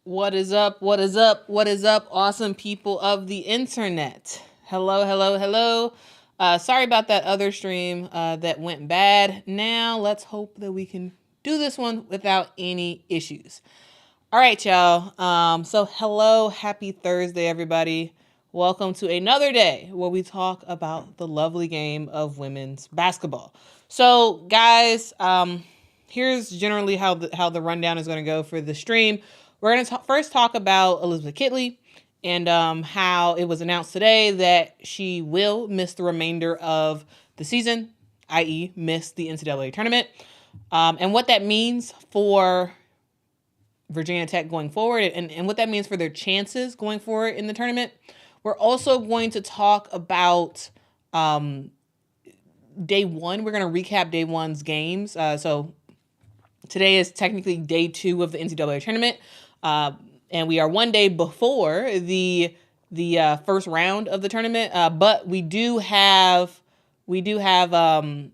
What is up? What is up? What is up, awesome people of the internet? Hello, hello, hello. Sorry about that other stream that went bad. Now let's hope that we can do this one without any issues. All right, y'all. So hello, happy Thursday, everybody. Welcome to another day where we talk about the lovely game of women's basketball. So, guys, here's generally how the rundown is going to go for the stream. We're going to first talk about Elizabeth Kitley and how it was announced today that she will miss the remainder of the season, i.e. miss the NCAA Tournament, and what that means for Virginia Tech going forward and what that means for their chances going forward in the tournament. We're also going to talk about day one. We're going to recap day one's games. So today is technically day two of the NCAA Tournament. And we are one day before the first round of the tournament. But we do have the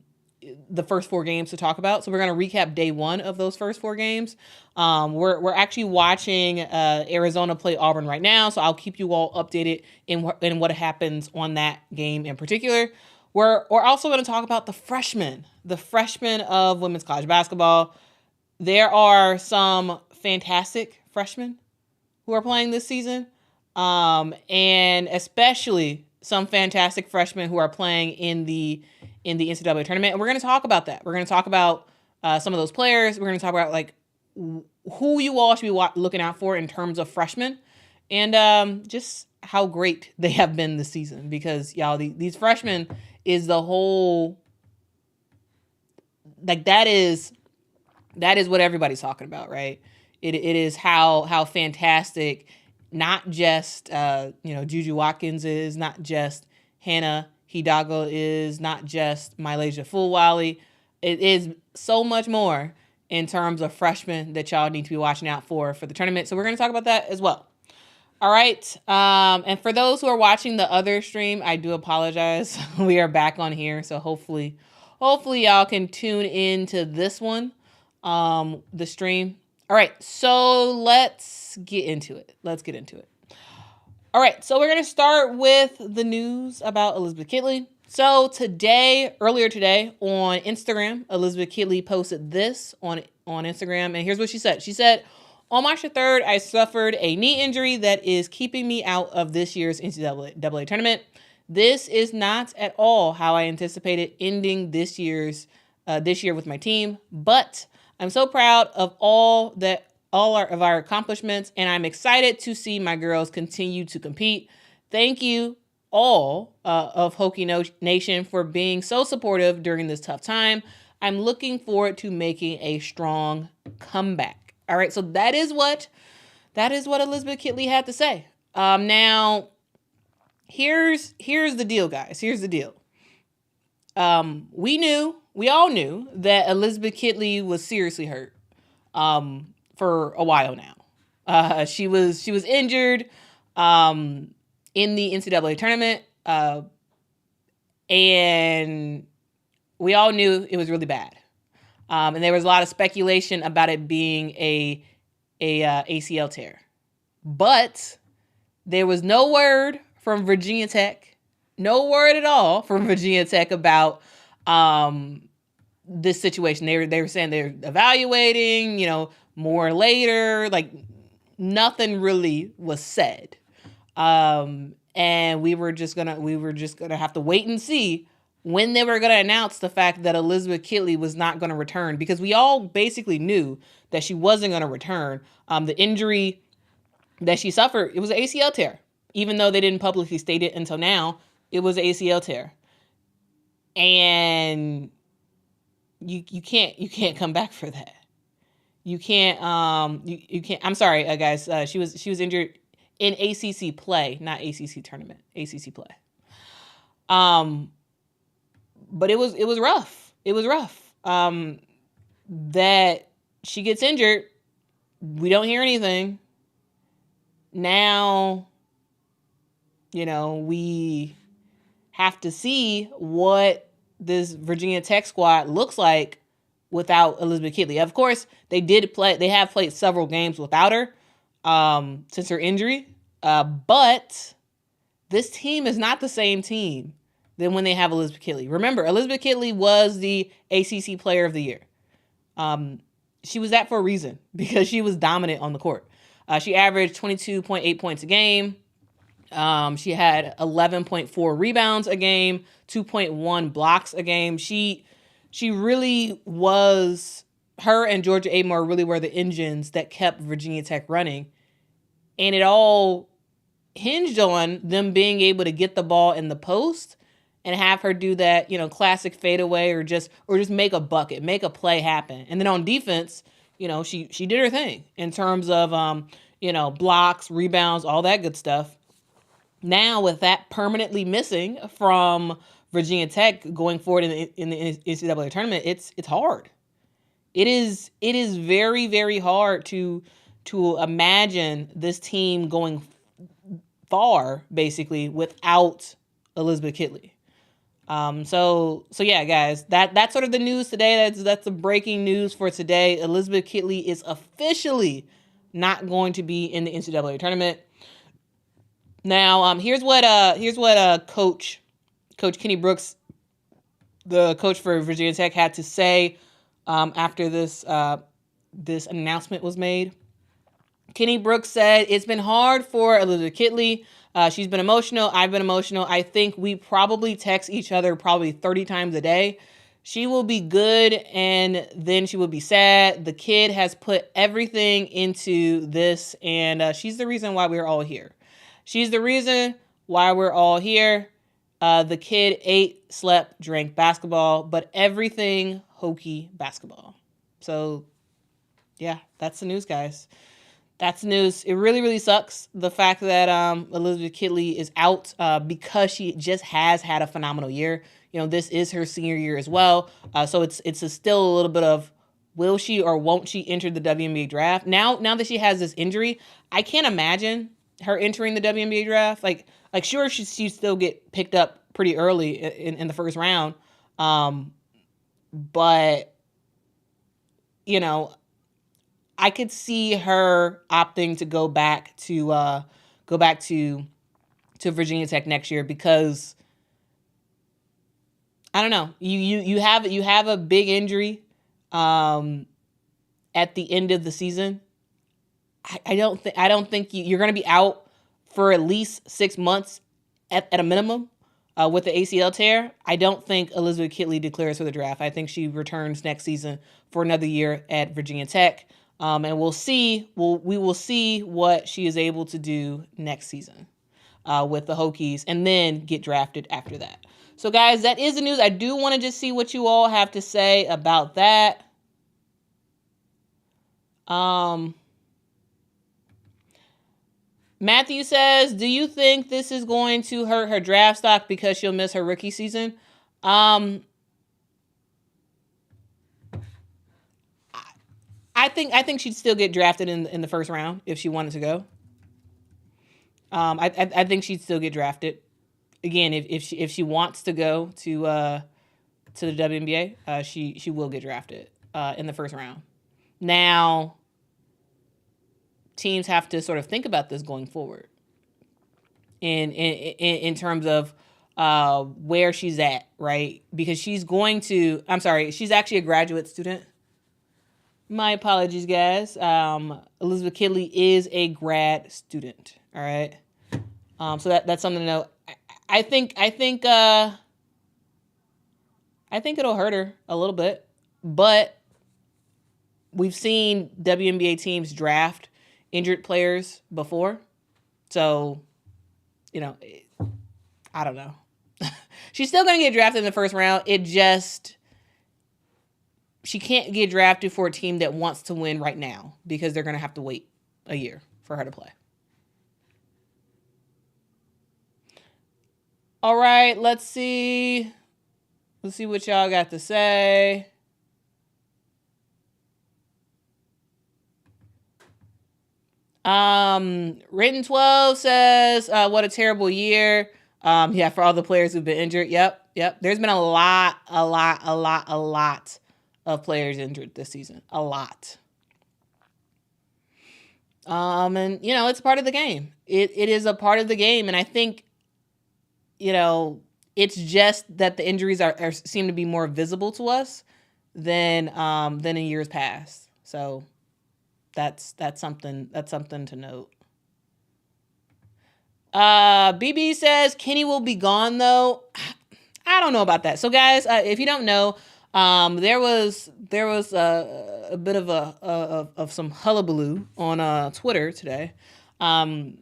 first four games to talk about. So we're going to recap day one of those first four games. We're actually watching Arizona play Auburn right now, so I'll keep you all updated in what happens on that game in particular. We're also going to talk about the freshmen of women's college basketball. There are some fantastic freshmen who are playing this season, and especially some fantastic freshmen who are playing in the NCAA tournament. And we're going to talk about that. We're going to talk about some of those players. We're going to talk about like who you all should be looking out for in terms of freshmen, and just how great they have been this season. Because y'all, these freshmen is the whole, like that is what everybody's talking about, right? It is how fantastic not just Juju Watkins is, not just Hannah Hidalgo is, not just Mylasia Fulwiley. It is so much more in terms of freshmen that y'all need to be watching out for the tournament. So we're going to talk about that as well. All right. And for those who are watching the other stream, I do apologize. We are back on here. So hopefully y'all can tune into this one, the stream. All right. So let's get into it. All right, so we're going to start with the news about Elizabeth Kitley. So earlier today on Instagram, Elizabeth Kitley posted this on Instagram, and here's what she said. She said, on March 3rd, I suffered a knee injury that is keeping me out of this year's NCAA tournament. This is not at all how I anticipated ending this year with my team, but I'm so proud of all of our accomplishments, and I'm excited to see my girls continue to compete. Thank you all of Hokie Nation for being so supportive during this tough time. I'm looking forward to making a strong comeback. All right, so that is what Elizabeth Kitley had to say. Now, here's the deal, guys. Here's the deal. We all knew that Elizabeth Kitley was seriously hurt. For a while now. She was injured in the NCAA tournament, and we all knew it was really bad. And there was a lot of speculation about it being a ACL tear. But there was no word from Virginia Tech, no word at all from Virginia Tech about this situation. They were saying they're evaluating, more later, like nothing really was said. And we were just gonna have to wait and see when they were gonna announce the fact that Elizabeth Kitley was not gonna return, because we all basically knew that she wasn't gonna return. The injury that she suffered, it was an ACL tear. Even though they didn't publicly state it until now, it was an ACL tear. And you can't come back for that. You can't. You can't. I'm sorry, guys. She was injured in ACC play, not ACC tournament. ACC play. But it was rough. It was rough. That she gets injured. We don't hear anything. Now, we have to see what this Virginia Tech squad looks like without Elizabeth Kitley. Of course, they have played several games without her. since her injury. But this team is not the same team than when they have Elizabeth Kitley. Remember, Elizabeth Kitley was the ACC Player of the Year. She was that for a reason, because she was dominant on the court. She averaged 22.8 points a game. She had 11.4 rebounds a game, 2.1 blocks a game. She really was, her and Georgia Amore really were the engines that kept Virginia Tech running. And it all hinged on them being able to get the ball in the post and have her do that, classic fadeaway or just make a bucket, make a play happen. And then on defense, she did her thing in terms of, blocks, rebounds, all that good stuff. Now with that permanently missing from Virginia Tech going forward in the NCAA tournament, it's hard. It is very, very hard to imagine this team going far, basically, without Elizabeth Kitley. So yeah, guys, that's sort of the news today. That's the breaking news for today. Elizabeth Kitley is officially not going to be in the NCAA tournament. Now, here's what Coach Kenny Brooks, the coach for Virginia Tech, had to say after this announcement was made. Kenny Brooks said, "It's been hard for Elizabeth Kitley. She's been emotional. I've been emotional. I think we probably text each other probably 30 times a day. She will be good and then she will be sad. The kid has put everything into this, and she's the reason why we're all here. She's the reason why we're all here. The kid ate, slept, drank basketball, but everything Hokie basketball." So, yeah, that's the news, guys. That's news. It really, really sucks, the fact that Elizabeth Kitley is out because she just has had a phenomenal year. This is her senior year as well. So it's still a little bit of, will she or won't she enter the WNBA draft? Now that she has this injury, I can't imagine her entering the WNBA draft. Like sure, she still get picked up pretty early in the first round. But, I could see her opting to go back to Virginia Tech next year, because I don't know. You have a big injury at the end of the season. I don't think you're going to be out for at least 6 months at a minimum with the ACL tear. I don't think Elizabeth Kitley declares for the draft. I think she returns next season for another year at Virginia Tech. And we will see what she is able to do next season with the Hokies, and then get drafted after that. So, guys, that is the news. I do want to just see what you all have to say about that. Matthew says, "Do you think this is going to hurt her draft stock because she'll miss her rookie season?" I think she'd still get drafted in the first round if she wanted to go. I think she'd still get drafted again if she wants to go to the WNBA. She will get drafted in the first round. Now, teams have to sort of think about this going forward in terms of where she's at, right? Because she's actually a graduate student. My apologies, guys. Elizabeth Kitley is a grad student. All right. So that's something to know. I think it'll hurt her a little bit, but we've seen WNBA teams draft injured players before, so I don't know. She's still gonna get drafted in the first round. She can't get drafted for a team that wants to win right now, because they're going to have to wait a year for her to play. All right, let's see. Let's see what y'all got to say. Written 12 says, what a terrible year. Yeah, for all the players who've been injured. Yep. There's been a lot of players injured this season. A lot. And it's part of the game. It is a part of the game, and I think, it's just that the injuries are seem to be more visible to us than in years past. So that's something to note. BB says Kenny will be gone though. I don't know about that. So guys, if you don't know, there was a bit of some hullabaloo on Twitter today, and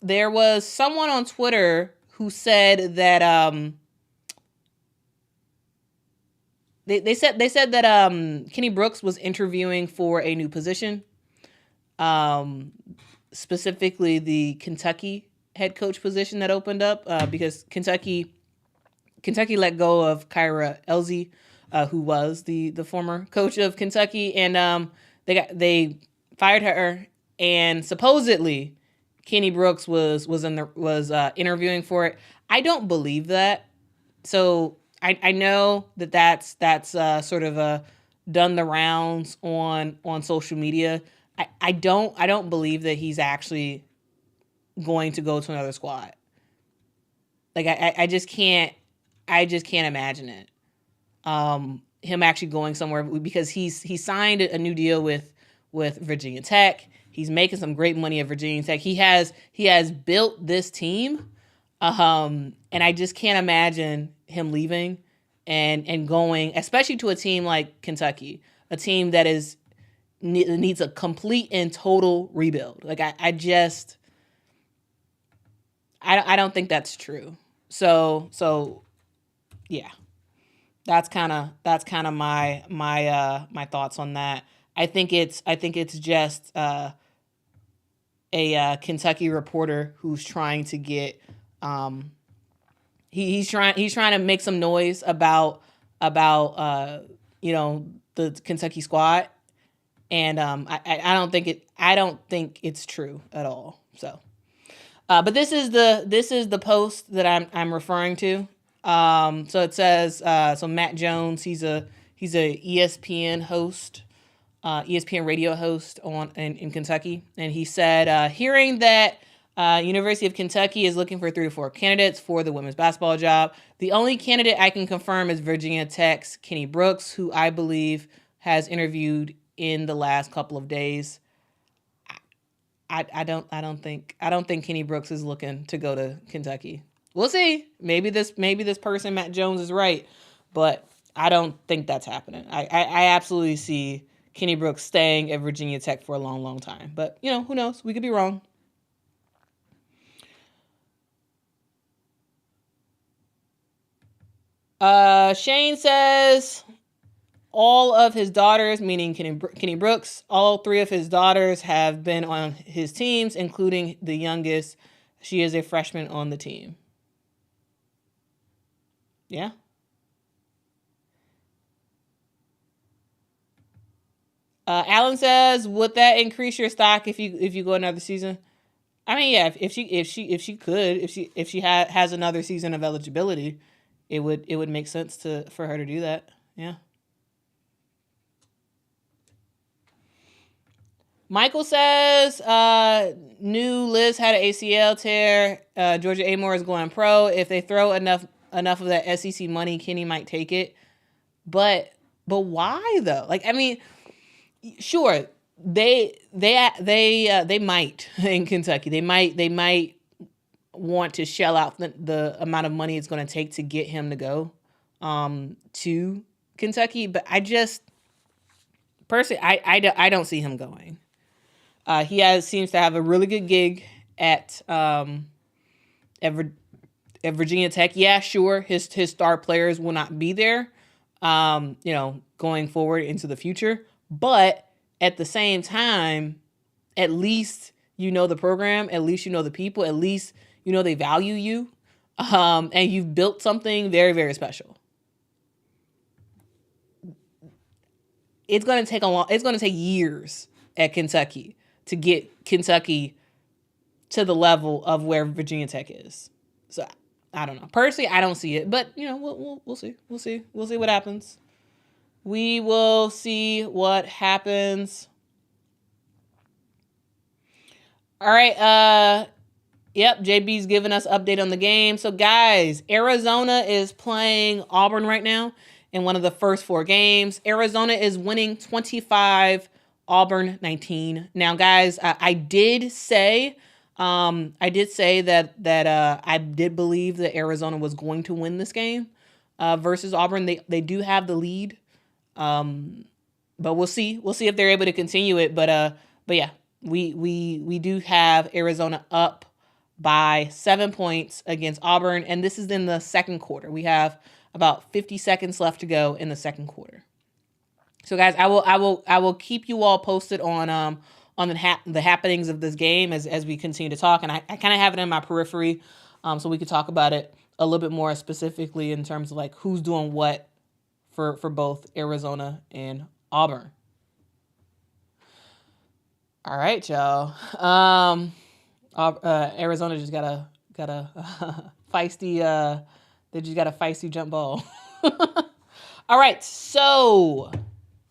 there was someone on Twitter who said that they said that Kenny Brooks was interviewing for a new position, specifically the Kentucky head coach position that opened up, because Kentucky let go of Kyra Elzy, who was the former coach of Kentucky, and they fired her, and supposedly Kenny Brooks was interviewing for it. I don't believe that. So I know that's sort of done the rounds on social media. I don't believe that he's actually going to go to another squad. Like I just can't imagine it. Him actually going somewhere, because he signed a new deal with Virginia Tech. He's making some great money at Virginia Tech. He has built this team, and I just can't imagine him leaving and going, especially to a team like Kentucky, a team that needs a complete and total rebuild. Like I don't think that's true. So yeah, that's kind of my thoughts on that. I think it's just a Kentucky reporter who's trying to get he's trying to make some noise about the Kentucky squad, and I don't think it's true at all. So, but this is the post that I'm referring to. So it says so Matt Jones, he's a ESPN host. ESPN radio host in Kentucky, and he said, hearing that University of Kentucky is looking for 3 to 4 candidates for the women's basketball job. The only candidate I can confirm is Virginia Tech's Kenny Brooks, who I believe has interviewed in the last couple of days. I don't think Kenny Brooks is looking to go to Kentucky. We'll see. Maybe this person, Matt Jones, is right, but I don't think that's happening. I absolutely see Kenny Brooks staying at Virginia Tech for a long, long time. But, who knows? We could be wrong. Shane says all of his daughters, meaning Kenny Brooks, all 3 of his daughters have been on his teams, including the youngest. She is a freshman on the team. Yeah. Alan says, would that increase your stock if you go another season? I mean, yeah, if she has another season of eligibility, it would make sense for her to do that. Yeah. Michael says, new Liz had an ACL tear. Georgia Amore is going pro. If they throw enough of that SEC money, Kenny might take it. But why though? Like, I mean, sure, they might in Kentucky. They might want to shell out the amount of money it's going to take to get him to go to Kentucky. But I just personally, I don't see him going. He seems to have a really good gig at Virginia Tech. Yeah, sure, his star players will not be there, going forward into the future. But at the same time, at least the program, at least the people, at least they value you, and you've built something very, very special. It's going to take years at Kentucky to get Kentucky to the level of where Virginia Tech is. So I don't know. Personally, I don't see it, but we'll see. We'll see what happens. We will see what happens. All right. Yep. JB's giving us update on the game. So guys, Arizona is playing Auburn right now in one of the first 4 games. Arizona is winning 25, Auburn 19. Now, guys, I did say that I did believe that Arizona was going to win this game versus Auburn. They do have the lead, but we'll see. We'll see if they're able to continue it. But yeah, we do have Arizona up by 7 points against Auburn, and this is in the second quarter. We have about 50 seconds left to go in the second quarter. So guys, I will keep you all posted on the happenings of this game as we continue to talk, and I kind of have it in my periphery, so we could talk about it a little bit more specifically in terms of like who's doing what for both Arizona and Auburn. All right, y'all. Arizona just got a feisty. They just got a feisty jump ball. All right, so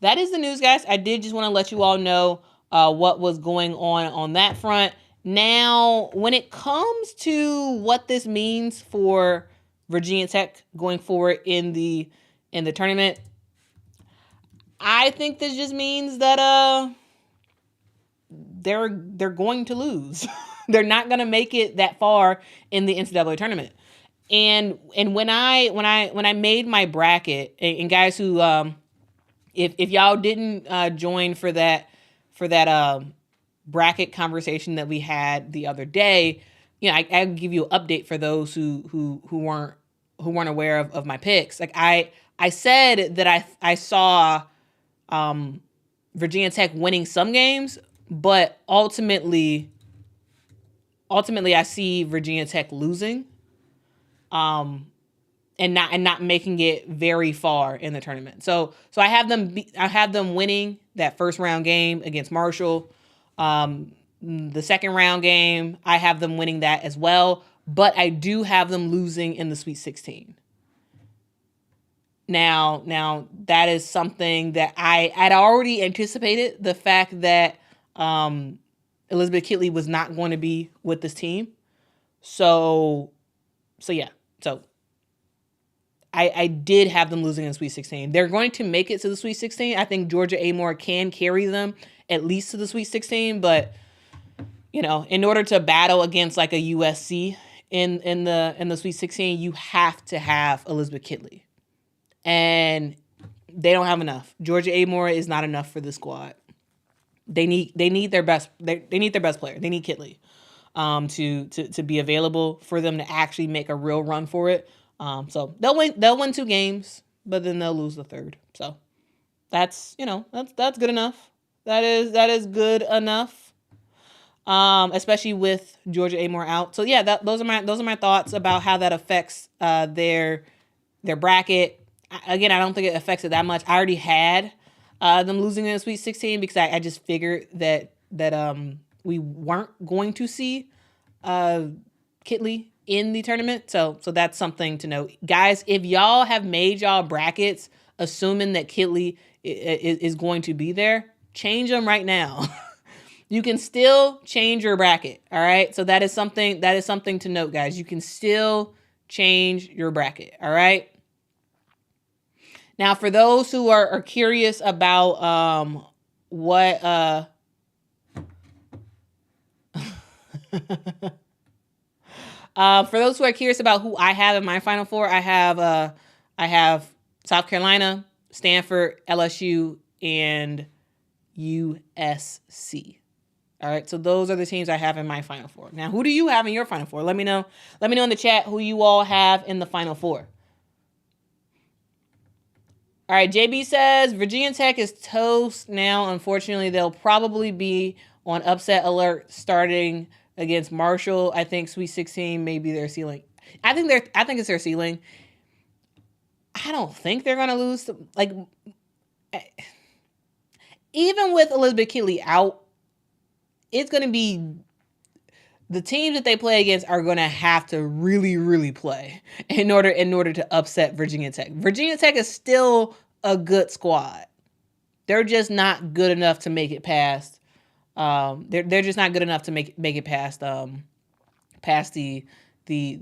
that is the news, guys. I did just want to let you all know what was going on that front. Now, when it comes to what this means for Virginia Tech going forward in the tournament, I think this just means that they're going to lose. They're not going to make it that far in the NCAA tournament. And when I made my bracket, and guys who if y'all didn't join for that bracket conversation that we had the other day, you know, I give you an update for those who weren't aware of my picks. Like I said that I saw Virginia Tech winning some games, but ultimately I see Virginia Tech losing, and not making it very far in the tournament. So I have them winning that first round game against Marshall. The second round game, I have them winning that as well, but I do have them losing in the Sweet 16. Now that is something that I'd already anticipated, the fact that Elizabeth Kitley was not going to be with this team. So yeah. So I did have them losing in the Sweet 16. They're going to make it to the Sweet 16. I think Georgia Amore can carry them at least to the Sweet 16, but you know, in order to battle against like a USC in the Sweet 16, you have to have Elizabeth Kitley. And they don't have enough. Georgia Amore is not enough for the squad. They need their best. They need their best player. They need Kitley to be available for them to actually make a real run for it. So they'll win 2 games, but then they'll lose the third. So that's good enough. That is good enough. Especially with Georgia Amore out. So yeah, those are my thoughts about how that affects their bracket. Again, I don't think it affects it that much. I already had them losing in the Sweet 16 because I just figured that we weren't going to see Kitley in the tournament. So that's something to note. Guys, if y'all have made y'all brackets assuming that Kitley is going to be there, change them right now. You can still change your bracket, all right? So that is something to note, guys. You can still change your bracket, all right? Now, for those who are curious about what for those who are curious about who I have in my Final Four, I have South Carolina, Stanford, LSU, and USC. All right, so those are the teams I have in my Final Four. Now, who do you have in your Final Four? Let me know. Let me know in the chat who you all have in the Final Four. All right, JB says Virginia Tech is toast now. Unfortunately, they'll probably be on upset alert starting against Marshall. I think Sweet 16 may be their ceiling. I think it's their ceiling. I don't think they're gonna lose. Even with Elizabeth Kitley out, it's gonna be the teams that they play against are gonna have to really, really play in order to upset Virginia Tech. Virginia Tech is still a good squad. They're just not good enough to make it past They're just not good enough to make it past the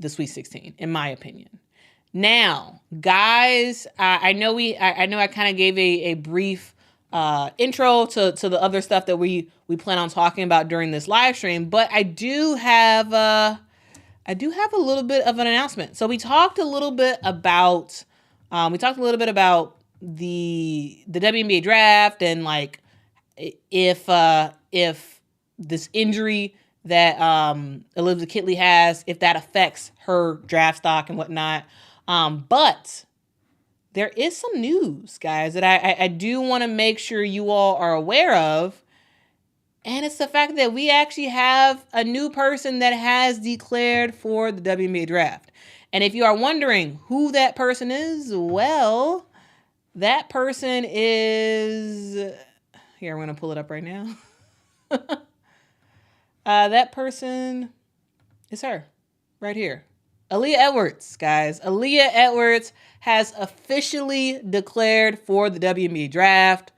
Sweet 16, in my opinion. Now, guys, I know I kind of gave a brief intro to the other stuff that we plan on talking about during this live stream, but I do have a little bit of an announcement. So we talked a little bit about the WNBA draft, and like if this injury that Aaliyah Kitley has, if that affects her draft stock and whatnot. But there is some news, guys, that I do want to make sure you all are aware of. And it's the fact that we actually have a new person that has declared for the WNBA draft. And if you are wondering who that person is, well, that person is... Here, I'm going to pull it up right now. That person is her, right here. Aaliyah Edwards, guys. Aaliyah Edwards has officially declared for the WNBA draft.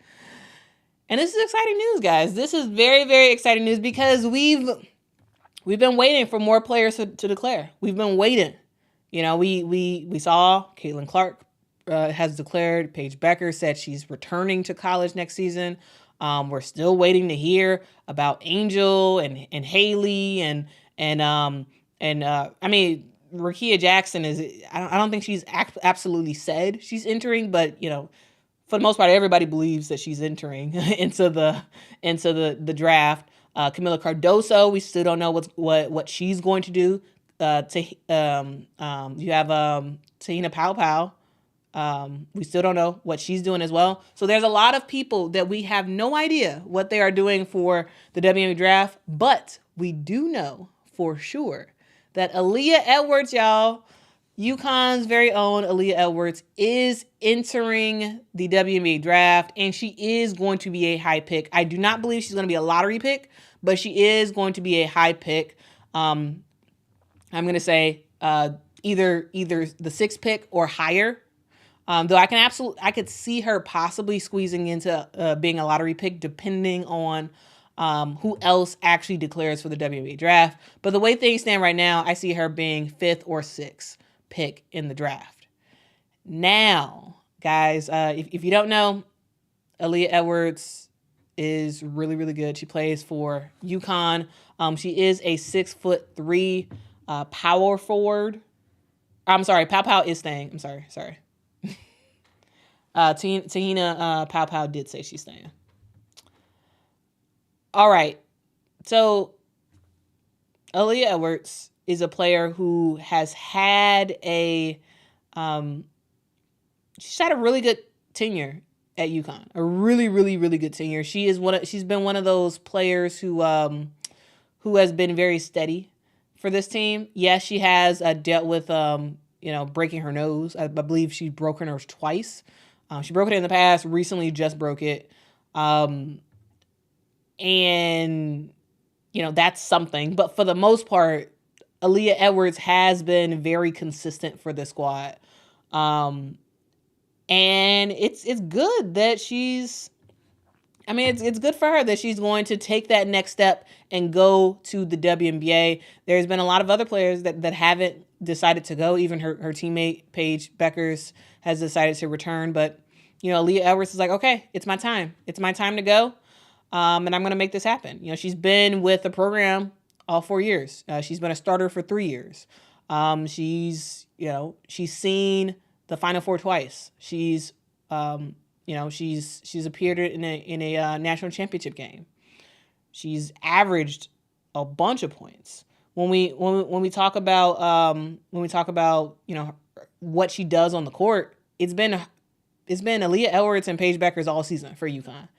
And this is exciting news, guys. This is very, very exciting news because we've been waiting for more players to declare. We've been waiting. You know, we saw Caitlin Clark has declared. Paige Becker said she's returning to college next season. We're still waiting to hear about Angel and Haley and I mean, Rakia Jackson I don't think she's absolutely said she's entering, but you know, for the most part, everybody believes that she's entering into the draft. Camila Cardoso, we still don't know what she's going to do. You have Tahina Pau. We still don't know what she's doing as well. So there's a lot of people that we have no idea what they are doing for the WNBA draft, but we do know for sure that Aaliyah Edwards, y'all, UConn's very own Aaliyah Edwards, is entering the WNBA draft, and she is going to be a high pick. I do not believe she's going to be a lottery pick, but she is going to be a high pick. I'm going to say either the 6th pick or higher. Though I could see her possibly squeezing into being a lottery pick depending on who else actually declares for the WNBA draft. But the way things stand right now, I see her being 5th or 6th pick in the draft. Now, guys, if you don't know, Aaliyah Edwards is really, really good. She plays for UConn. She is a 6'3" power forward. I'm sorry, Pau is staying. I'm sorry. Tahina Pau did say she's staying. All right. So Aaliyah Edwards is a player who has had she's had a really good tenure at UConn. A really, really, really good tenure. She's been one of those players who has been very steady for this team. Yes, she has dealt with breaking her nose. I believe she broke her nose twice. She broke it in the past, recently just broke it. And, that's something. But for the most part, Aaliyah Edwards has been very consistent for the squad. And it's good that it's good for her that she's going to take that next step and go to the WNBA. There's been a lot of other players that haven't decided to go. Even her teammate, Paige Beckers, has decided to return. But, Aaliyah Edwards is like, okay, it's my time. It's my time to go. And I'm going to make this happen. She's been with the program all 4 years. She's been a starter for 3 years. She's seen the Final Four twice. She's appeared in a national championship game. She's averaged a bunch of points. When we talk about what she does on the court, it's been Aaliyah Edwards and Paige Beckers all season for UConn.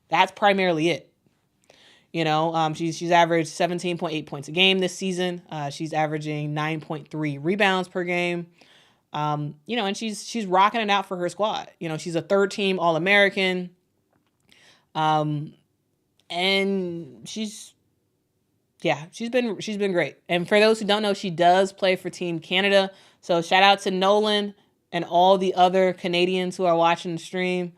That's primarily it. She's averaged 17.8 points a game this season. She's averaging 9.3 rebounds per game. And she's rocking it out for her squad. She's a 3rd-team All-American. And she's been great. And for those who don't know, she does play for Team Canada. So shout out to Nolan and all the other Canadians who are watching the stream.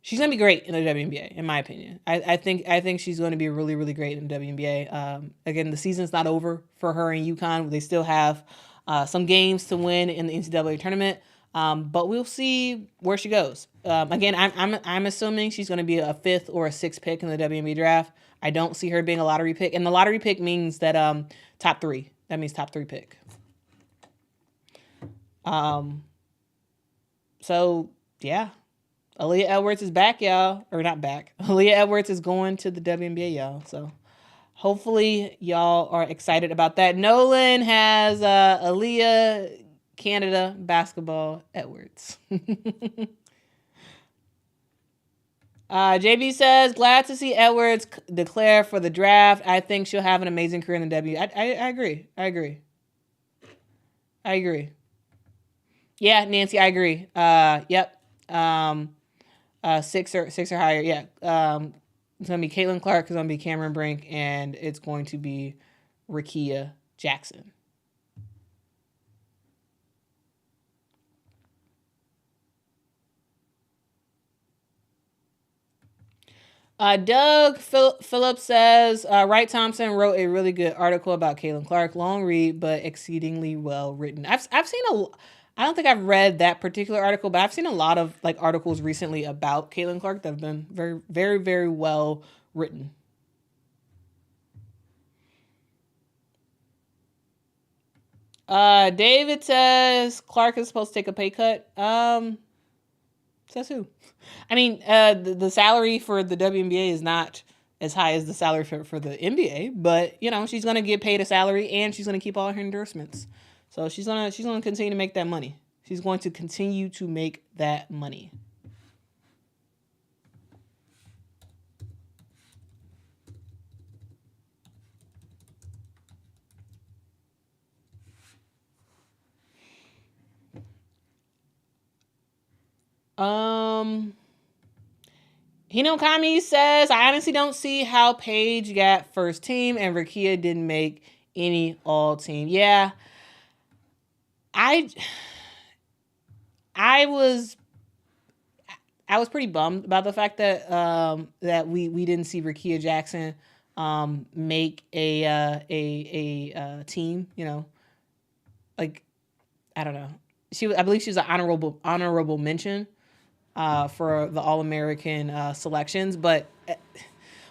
she's gonna be great in the WNBA, in my opinion. I think she's going to be really, really great in the WNBA. Again, the season's not over for her and UConn. They still have some games to win in the NCAA tournament, but we'll see where she goes. Again, I'm assuming she's going to be a 5th or a 6th pick in the WNBA draft. I don't see her being a lottery pick, and the lottery pick means that top 3. That means top 3 pick. So yeah. Aaliyah Edwards is back, y'all. Or not back. Aaliyah Edwards is going to the WNBA, y'all. So hopefully y'all are excited about that. Nolan has Aaliyah Canada basketball Edwards. JB says, glad to see Edwards declare for the draft. I think she'll have an amazing career in the W. I agree. I agree. Yeah, Nancy, I agree. Yep. 6 or higher. Yeah. It's going to be Caitlin Clark, it's going to be Cameron Brink, and it's going to be Rickea Jackson. Doug Phillips says, Wright Thompson wrote a really good article about Caitlin Clark. Long read, but exceedingly well written. I've seen I don't think I've read that particular article, but I've seen a lot of like articles recently about Caitlin Clark that have been very, very, very well written. David says Clark is supposed to take a pay cut. Says who? I mean, the salary for the WNBA is not as high as the salary for the NBA, but you know she's gonna get paid a salary and she's gonna keep all her endorsements. So she's gonna continue to make that money. She's going to continue to make that money. Hinokami says, I honestly don't see how Paige got first team and Rickea didn't make any all team. Yeah. I was pretty bummed about the fact that that we didn't see Rickea Jackson make a team, you know. Like I don't know. I believe she was an honorable mention for the All-American selections, but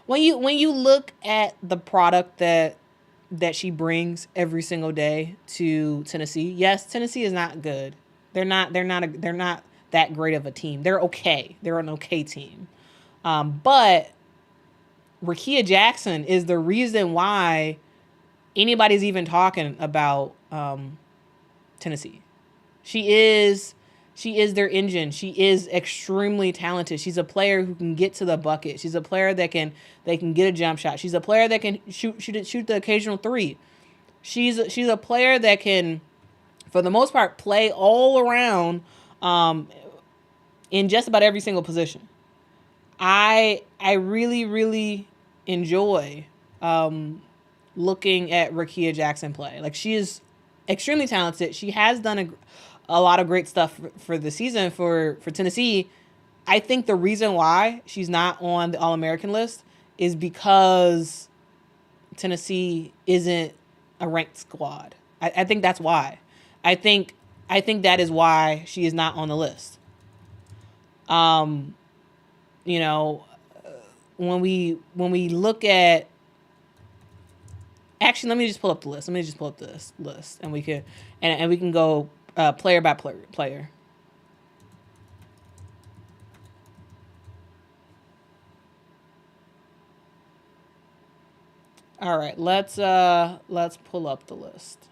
when you look at the product that she brings every single day to Tennessee, yes, Tennessee is not good. They're not that great of a team. They're okay. They're an okay team. But Rickea Jackson is the reason why anybody's even talking about Tennessee. She is their engine. She is extremely talented. She's a player who can get to the bucket. She's a player that can get a jump shot. She's a player that can shoot the occasional 3. She's a player that can, for the most part, play all around in just about every single position. I really, really enjoy looking at Rickea Jackson play. Like, she is extremely talented. She has done a lot of great stuff for the season for Tennessee. I think the reason why she's not on the All-American list is because Tennessee isn't a ranked squad. I think that's why. I think that is why she is not on the list. You know, when we look at, actually, let me just pull up the list. Let me just pull up this list, and we can go player by player. All right, let's pull up the list.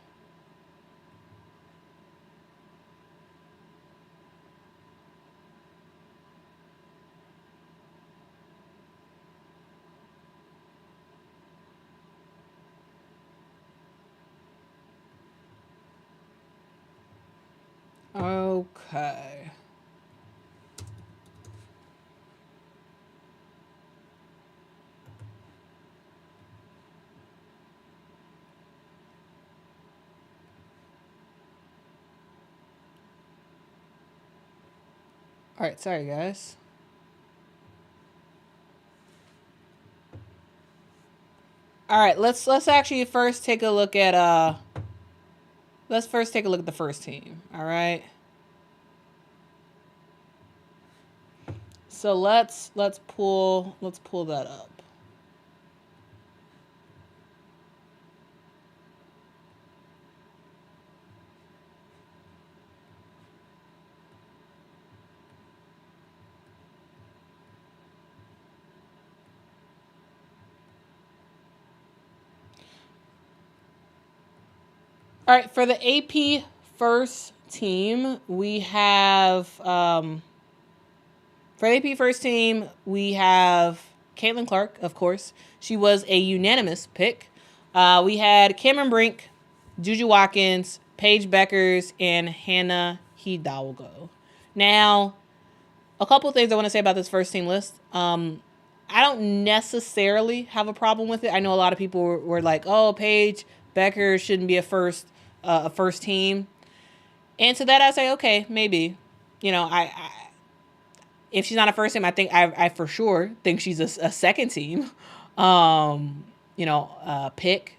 Okay. All right, sorry guys. All right, let's actually first take a look at the first team. All right. So let's pull that up. All right, for the AP first team, we have Caitlin Clark, of course. She was a unanimous pick. We had Cameron Brink, Juju Watkins, Paige Beckers, and Hannah Hidalgo. Now, a couple of things I want to say about this first team list. I don't necessarily have a problem with it. I know a lot of people were like, "Oh, Paige Becker shouldn't be a first team," and to that I say, okay, maybe. I if she's not a first team, I think I for sure think she's a second team, pick.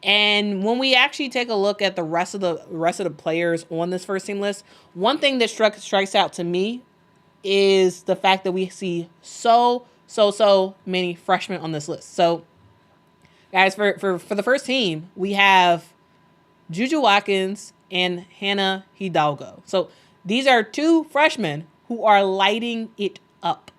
And when we actually take a look at the rest of the players on this first team list, one thing that strikes out to me is the fact that we see so many freshmen on this list. So, guys, for the first team, we have Juju Watkins and Hannah Hidalgo. So these are two freshmen who are lighting it up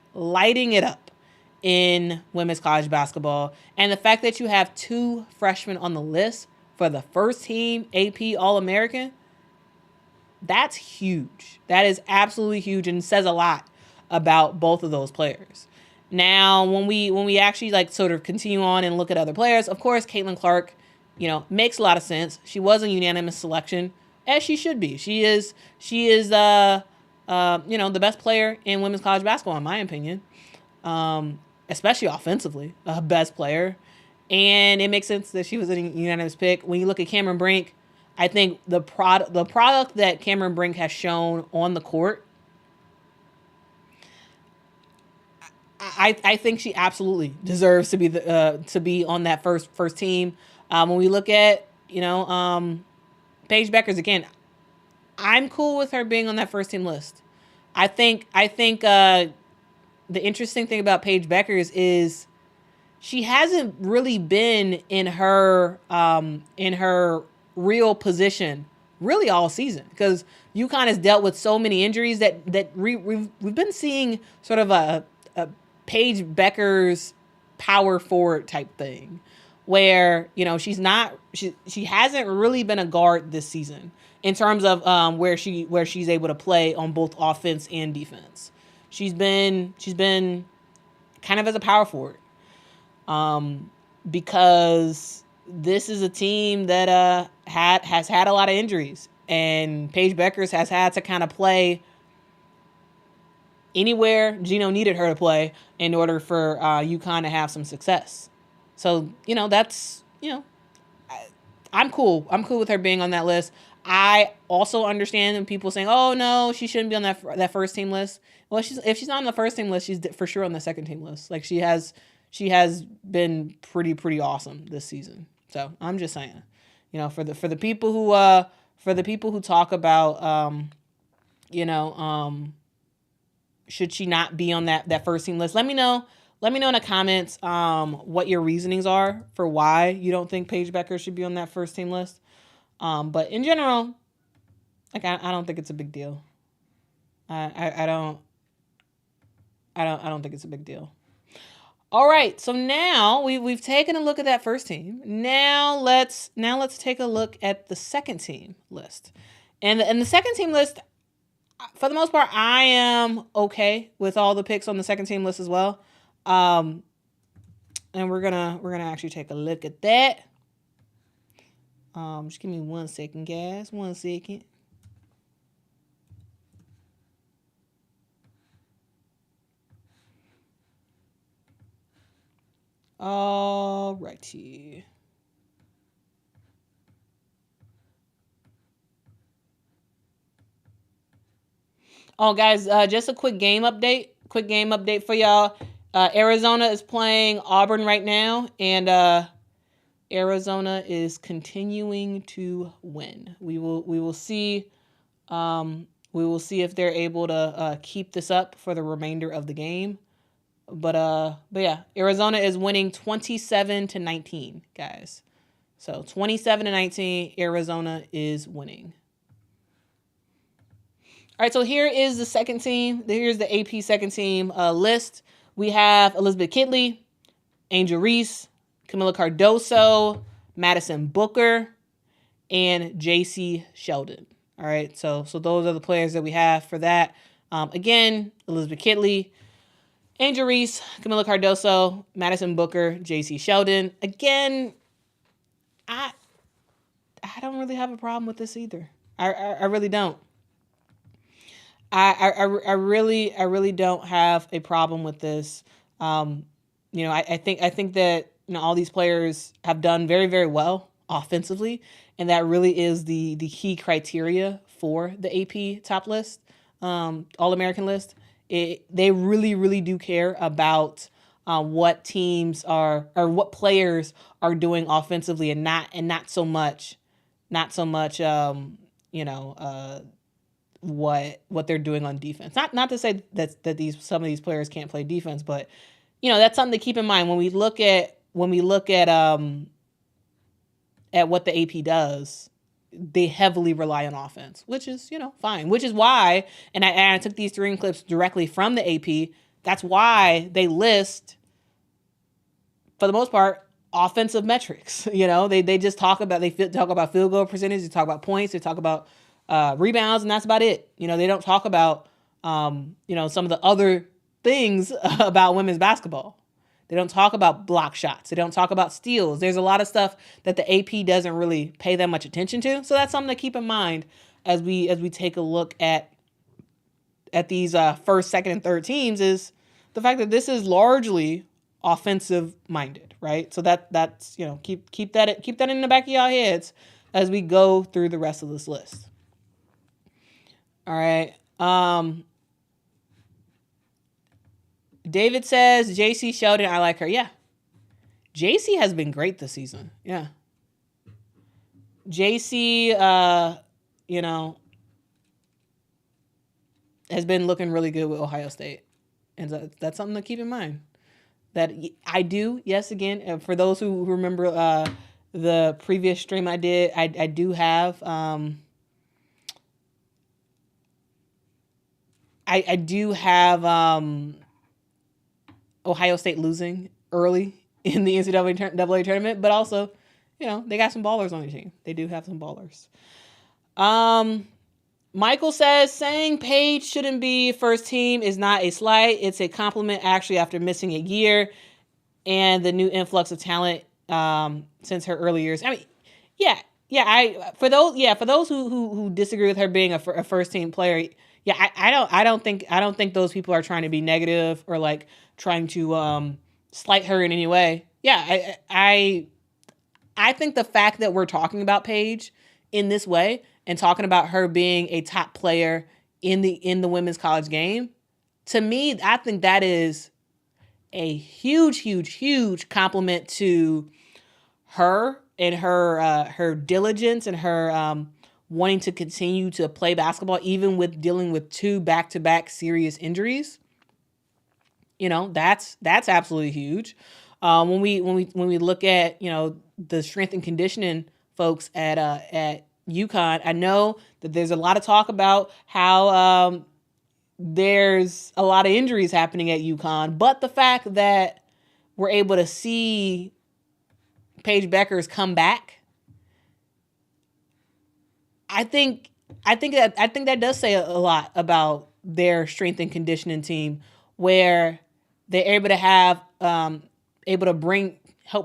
in women's college basketball. And the fact that you have two freshmen on the list for the first team AP All-American, that's huge. That is absolutely huge and says a lot about both of those players. Now, when we actually sort of continue on and look at other players, of course, Caitlin Clark, makes a lot of sense. She was a unanimous selection, as she should be. She is the best player in women's college basketball, in my opinion, especially offensively, best player. And it makes sense that she was a unanimous pick. When you look at Cameron Brink, I think the product that Cameron Brink has shown on the court, I think she absolutely deserves to be on that first team. When we look at Paige Beckers again, I'm cool with her being on that first team list. I think the interesting thing about Paige Beckers is she hasn't really been in her real position really all season, because UConn has dealt with so many injuries that we've been seeing sort of a Paige Beckers power forward type thing, where she hasn't really been a guard this season in terms of where she's able to play on both offense and defense. She's been kind of as a power forward, because this is a team that has had a lot of injuries, and Paige Beckers has had to kind of play anywhere Gino needed her to play in order for UConn to have some success. So that's I'm cool. I'm cool with her being on that list. I also understand people saying, "Oh no, she shouldn't be on that first team list." Well, if she's not on the first team list, she's for sure on the second team list. Like she has been pretty awesome this season. So I'm just saying, for the people who talk about should she not be on that first team list, let me know. Let me know in the comments what your reasonings are for why you don't think Paige Becker should be on that first team list. But in general, I don't think it's a big deal. I don't think it's a big deal. All right, so now we've taken a look at that first team. Now let's take a look at the second team list. And the second team list, for the most part, I am okay with all the picks on the second team list as well. And we're gonna actually take a look at that. Just give me 1 second, guys. 1 second. All righty. Oh, guys, just a quick game update for y'all. Arizona is playing Auburn right now, and Arizona is continuing to win. We will see. We will see if they're able to keep this up for the remainder of the game. But yeah, Arizona is winning 27-19, guys. So 27-19, Arizona is winning. All right, so here is the second team. Here's the AP second team list. We have Elizabeth Kitley, Angel Reese, Camila Cardoso, Madison Booker, and JC Sheldon. All right, so those are the players that we have for that. Again, Elizabeth Kitley, Angel Reese, Camila Cardoso, Madison Booker, JC Sheldon. Again, I don't really have a problem with this either. I really don't. I really don't have a problem with this. I think that all these players have done very, very well offensively, and that really is the key criteria for the AP top list, All-American list. They really, really do care about what teams are or what players are doing offensively, and not so much what they're doing on defense. Not to say that some of these players can't play defense, but that's something to keep in mind when we look at what the AP does. They heavily rely on offense, which is fine. Which is why, and I took these three clips directly from the AP. That's why they list, for the most part, offensive metrics. They just talk about field goal percentage, they talk about points, they talk about rebounds, and that's about it. They don't talk about some of the other things about women's basketball. They don't talk about block shots. They don't talk about steals. There's a lot of stuff that the AP doesn't really pay that much attention to. So that's something to keep in mind as we take a look at these first, second, and third teams, is the fact that this is largely offensive minded, right? So that's keep that in the back of y'all heads as we go through the rest of this list. All right. David says, JC Sheldon, I like her. Yeah. JC has been great this season. Yeah. JC, has been looking really good with Ohio State. And that's something to keep in mind. That I do, yes, again, for those who remember the previous stream I did, I do have... I do have Ohio State losing early in the NCAA tournament, but also, they got some ballers on their team. They do have some ballers. Michael says, saying Paige shouldn't be first team is not a slight. It's a compliment, actually, after missing a year and the new influx of talent since her early years. I mean, for those who disagree with her being a first team player. Yeah, I don't think those people are trying to be negative or like trying to slight her in any way. Yeah, I think the fact that we're talking about Paige in this way and talking about her being a top player in the women's college game, to me, I think that is a huge, huge, huge compliment to her and her diligence and her wanting to continue to play basketball, even with dealing with 2 back-to-back serious injuries. That's absolutely huge. When we look at the strength and conditioning folks at UConn, I know that there's a lot of talk about how there's a lot of injuries happening at UConn, but the fact that we're able to see Paige Beckers come back, I think that does say a lot about their strength and conditioning team, where they're able to have help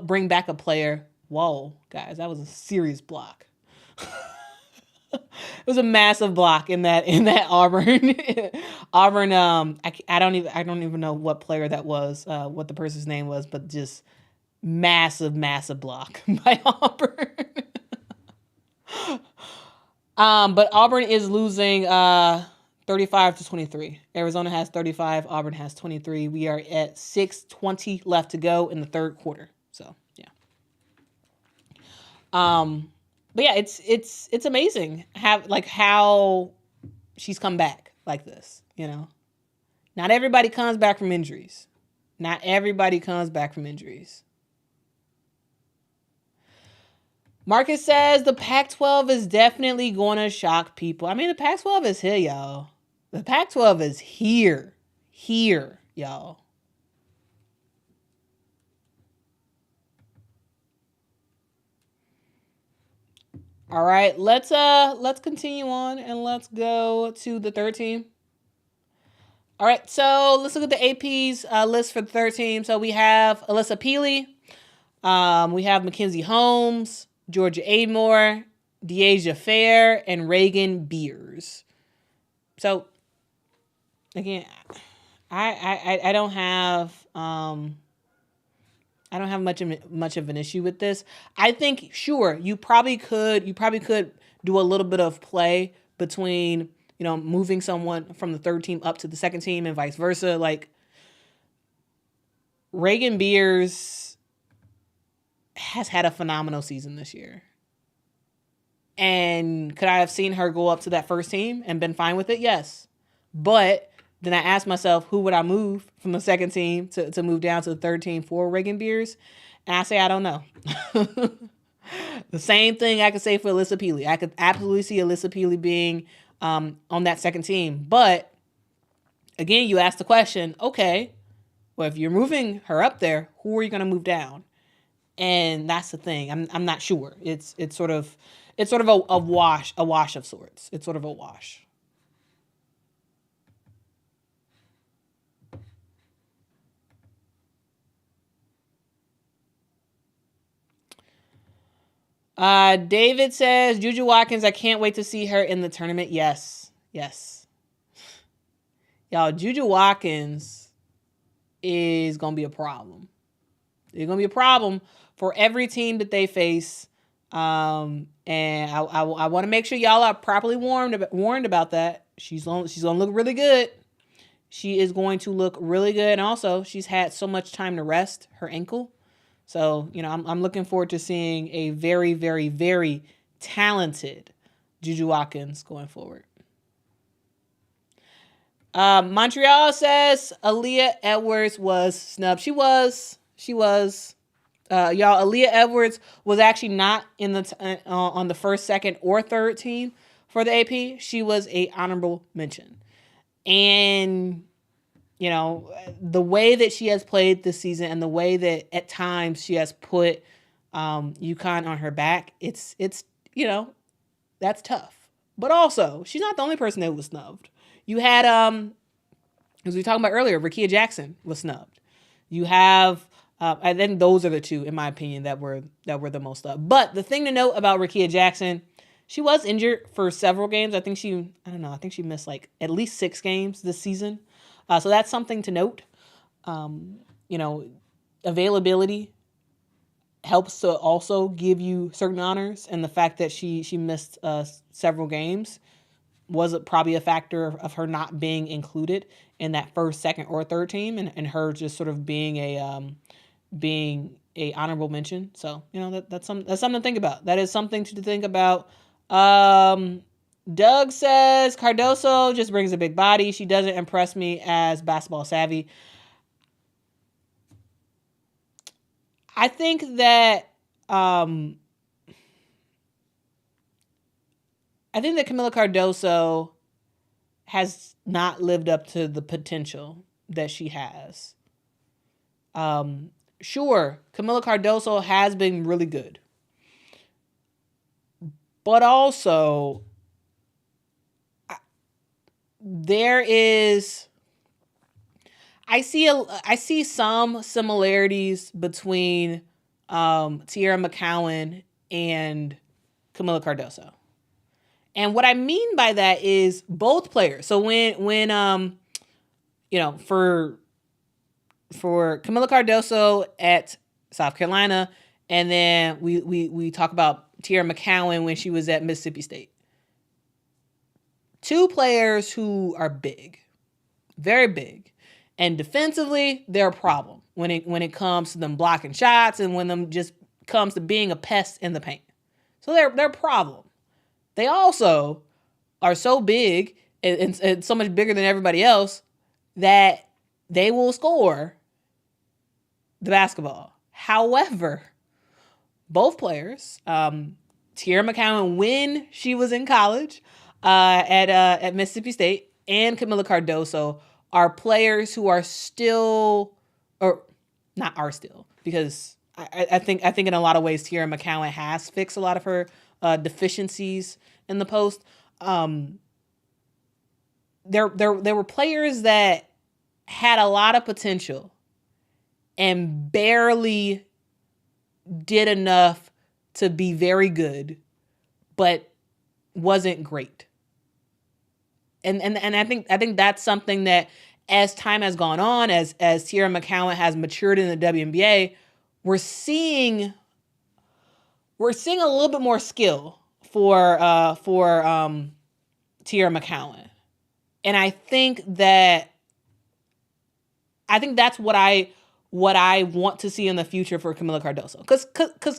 bring back a player. Whoa, guys, that was a serious block. It was a massive block in that Auburn. I don't even know what player that was, what the person's name was, but just massive block by Auburn. But Auburn is losing 35-23. Arizona has 35. Auburn has 23. We are at 6:20 left to go in the third quarter. So yeah. But yeah, it's amazing how she's come back like this. You know, not everybody comes back from injuries. Not everybody comes back from injuries. Marcus says the Pac-12 is definitely going to shock people. I mean, the Pac-12 is here, y'all. The Pac-12 is here. Here, y'all. All right, let's continue on and let's go to the third team. All right, so let's look at the AP's list for the third team. So we have Alyssa Peely, we have Mackenzie Holmes, Georgia Aidmore, Deasia Fair, and Reagan Beers. So again, I don't have much of an issue with this. I think sure you probably could do a little bit of play between, you know, moving someone from the third team up to the second team and vice versa. Like Reagan Beers has had a phenomenal season this year. And could I have seen her go up to that first team and been fine with it? Yes. But then I asked myself, who would I move from the second team to move down to the third team for Reagan Beers? And I say, I don't know. The same thing I could say for Alyssa Peely. I could absolutely see Alyssa Peely being on that second team. But again, you asked the question, okay, well, if you're moving her up there, who are you going to move down? And that's the thing. I'm not sure. It's sort of a wash of sorts. It's sort of a wash. David says, Juju Watkins, I can't wait to see her in the tournament. Yes. Y'all, Juju Watkins is going to be a problem. It's going to be a problem for every team that they face. And I want to make sure y'all are properly warned about that. She's going to look really good. She is going to look really good. And also, she's had so much time to rest her ankle. So, you know, I'm looking forward to seeing a very, very, very talented Juju Watkins going forward. Montreal says Aaliyah Edwards was snubbed. She was. Y'all, Aaliyah Edwards was actually not in the on the first, second, or third team for the AP. She was a honorable mention. And you know, the way that she has played this season and the way that at times she has put UConn on her back, it's you know, that's tough. But also, she's not the only person that was snubbed. You had, as we were talking about earlier, Rickea Jackson was snubbed. You have, and then those are the two, in my opinion, that were the most snubbed. But the thing to note about Rickea Jackson, she was injured for several games. I think she missed like at least 6 games this season. So that's something to note. You know, availability helps to also give you certain honors, and the fact that she missed several games was probably a factor of her not being included in that first, second, or third team, and her just sort of being a honorable mention. So you know that's something to think about. That is something to think about. Doug says Cardoso just brings a big body. She doesn't impress me as basketball savvy. I think that Camila Cardoso has not lived up to the potential that she has. Sure, Camila Cardoso has been really good. But also, I see some similarities between Tierra McCowan and Camila Cardoso. And what I mean by that is both players. So when you know, for Camila Cardoso at South Carolina, and then we talk about Tierra McCowan when she was at Mississippi State. two players who are big, very big. And defensively, they're a problem when it comes to them blocking shots and when them just comes to being a pest in the paint. So they're a problem. They also are so big and so much bigger than everybody else that they will score the basketball. However, both players, Tierra McCowan, when she was in college at Mississippi State, and Camila Cardoso are players who are still, or not are still, because I think in a lot of ways Tierra McCowan has fixed a lot of her deficiencies in the post. There were players that had a lot of potential and barely did enough to be very good, but wasn't great. And I think that's something that as time has gone on, as Tierra McCowan has matured in the WNBA, we're seeing a little bit more skill for Tierra McCowan. And I think that's what I want to see in the future for Camila Cardoso. Because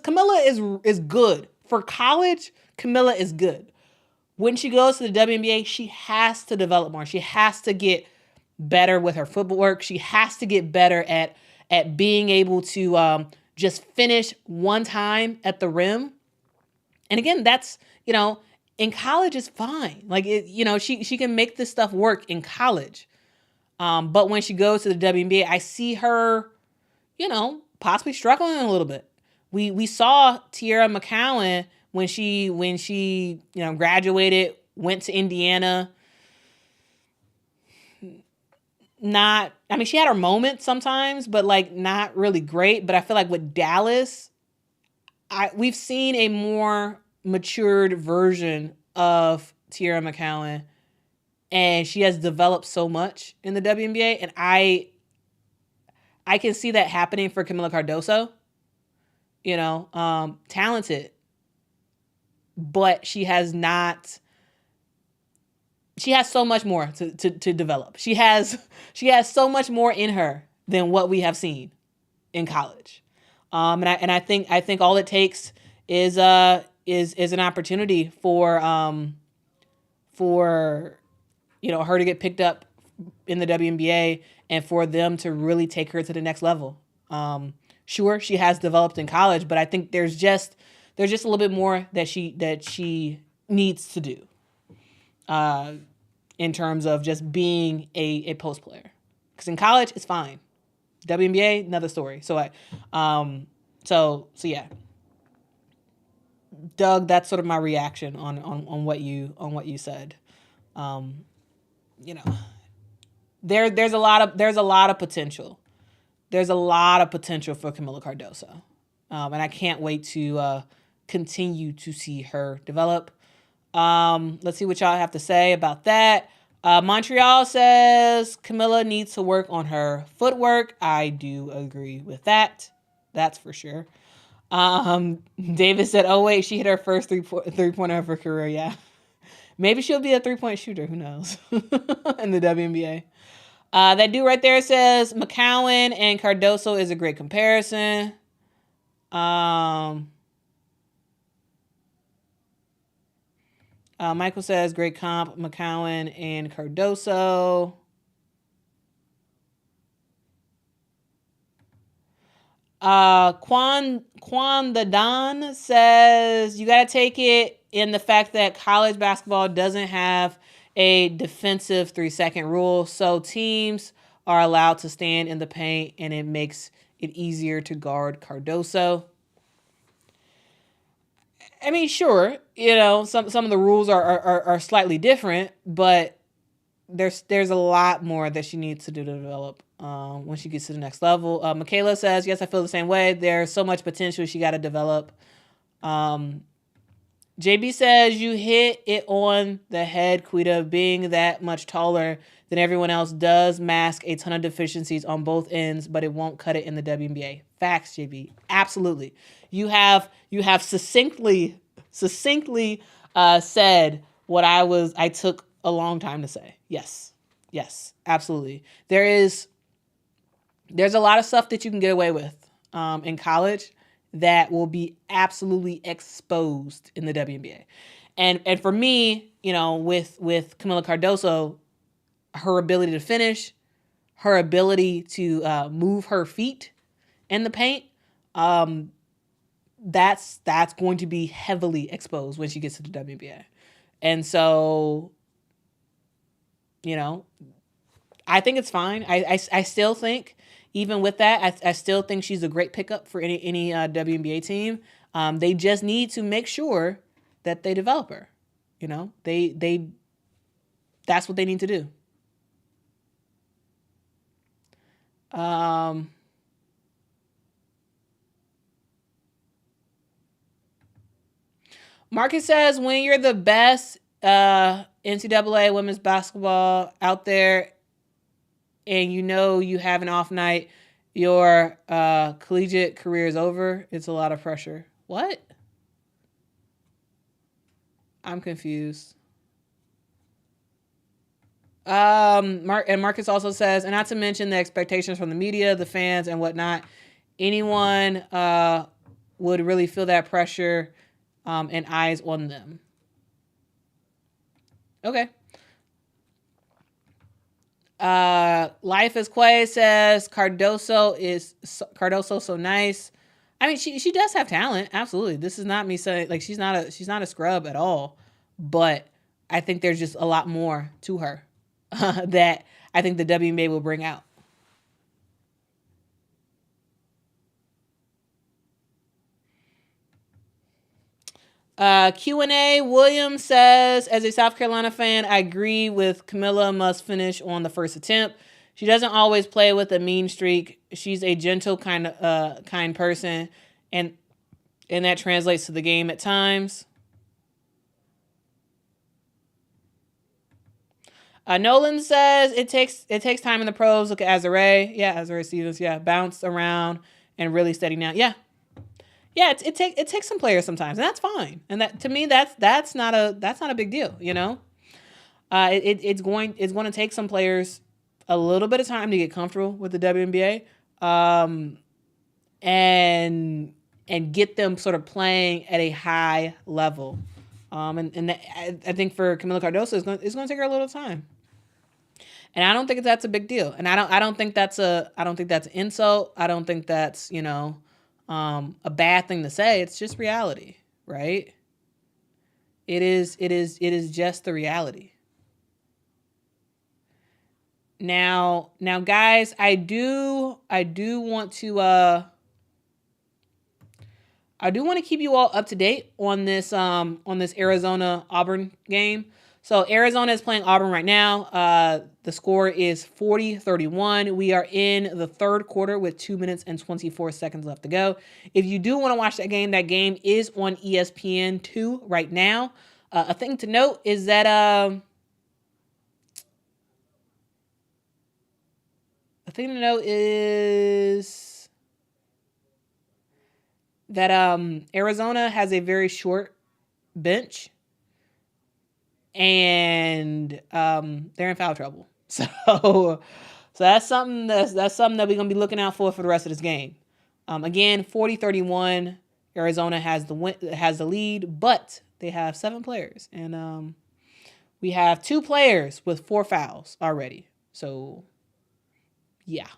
Camila is good. For college, Camila is good. When she goes to the WNBA, she has to develop more. She has to get better with her footwork. She has to get better at being able to just finish one time at the rim. And again, that's, in college is fine. Like, she can make this stuff work in college. But when she goes to the WNBA, I see her, possibly struggling a little bit. We saw Tierra McCowan when she graduated, went to Indiana. She had her moments sometimes, but not really great. But I feel like with Dallas, we've seen a more matured version of Tierra McCowan, and she has developed so much in the WNBA, and I can see that happening for Camila Cardoso. Talented, but she has so much more to develop. She has so much more in her than what we have seen in college. And I think all it takes is an opportunity for her to get picked up in the WNBA and for them to really take her to the next level. Sure, she has developed in college, but I think there's just a little bit more that she needs to do in terms of just being a post player. Because in college, it's fine. WNBA, another story. So yeah. Doug, that's sort of my reaction on what you said. There's a lot of potential. There's a lot of potential for Camila Cardoso. And I can't wait to continue to see her develop. Let's see what y'all have to say about that. Montreal says Camila needs to work on her footwork. I do agree with that. That's for sure. David said, oh wait, she hit her first three-pointer of her career. Yeah. Maybe she'll be a three-point shooter. Who knows? In the WNBA. That dude right there says McCowan and Cardoso is a great comparison. Michael says great comp, McCowan and Cardoso. Quan the Don says you got to take it in the fact that college basketball doesn't have a defensive 3-second rule, so teams are allowed to stand in the paint, and it makes it easier to guard Cardoso. I mean, sure, some of the rules are slightly different, but there's a lot more that she needs to do to develop when she gets to the next level. Michaela says, yes, I feel the same way. There's so much potential she got to develop. JB says, you hit it on the head, Quita. Being that much taller than everyone else does mask a ton of deficiencies on both ends, but it won't cut it in the WNBA. Facts, JB. Absolutely. You have succinctly said what I took a long time to say. Yes, absolutely. There's a lot of stuff that you can get away with in college that will be absolutely exposed in the WNBA. And for me, with Kamilla Cardoso, her ability to finish, her ability to move her feet in the paint, that's going to be heavily exposed when she gets to the WNBA. And so, I think it's fine. I still think, even with that, I still think she's a great pickup for any WNBA team. They just need to make sure that they develop her. That's what they need to do. Marcus says, when you're the best NCAA women's basketball out there and you have an off night, your collegiate career is over. It's a lot of pressure. What? I'm confused. And Marcus also says, and not to mention the expectations from the media, the fans, and whatnot, anyone would really feel that pressure and eyes on them. Okay. Life is Quay says Cardoso so nice. I mean, she does have talent, absolutely. This is not me saying like she's not a scrub at all, but I think there's just a lot more to her that I think the WNBA will bring out. Q&A Williams says, as a South Carolina fan, I agree with Kamilla must finish on the first attempt. She doesn't always play with a mean streak. She's a gentle kind person, and that translates to the game at times. Nolan says it takes time in the pros. Look at Azare. Yeah, Azare Stevens. Yeah, bounce around and really steady now. Yeah. Yeah, it takes some players sometimes, and that's fine. And that, to me, that's not a big deal, It's going to take some players a little bit of time to get comfortable with the WNBA, and get them sort of playing at a high level. I think for Kamilla Cardoso, it's going to take her a little time. And I don't think that's a big deal. And I don't think that's an insult. I don't think that's, a bad thing to say. It's just reality, right? It is just the reality. Now, guys, I do want to keep you all up to date on this Arizona Auburn game. So Arizona is playing Auburn right now. The score is 40-31. We are in the third quarter with 2 minutes and 24 seconds left to go. If you do want to watch that game is on ESPN2 right now. A thing to note is that Arizona has a very short bench, and they're in foul trouble. So that's something that we're gonna be looking out for the rest of this game. Again, 40-31. Arizona has the lead, but they have 7 players, and we have 2 players with 4 fouls already. So yeah,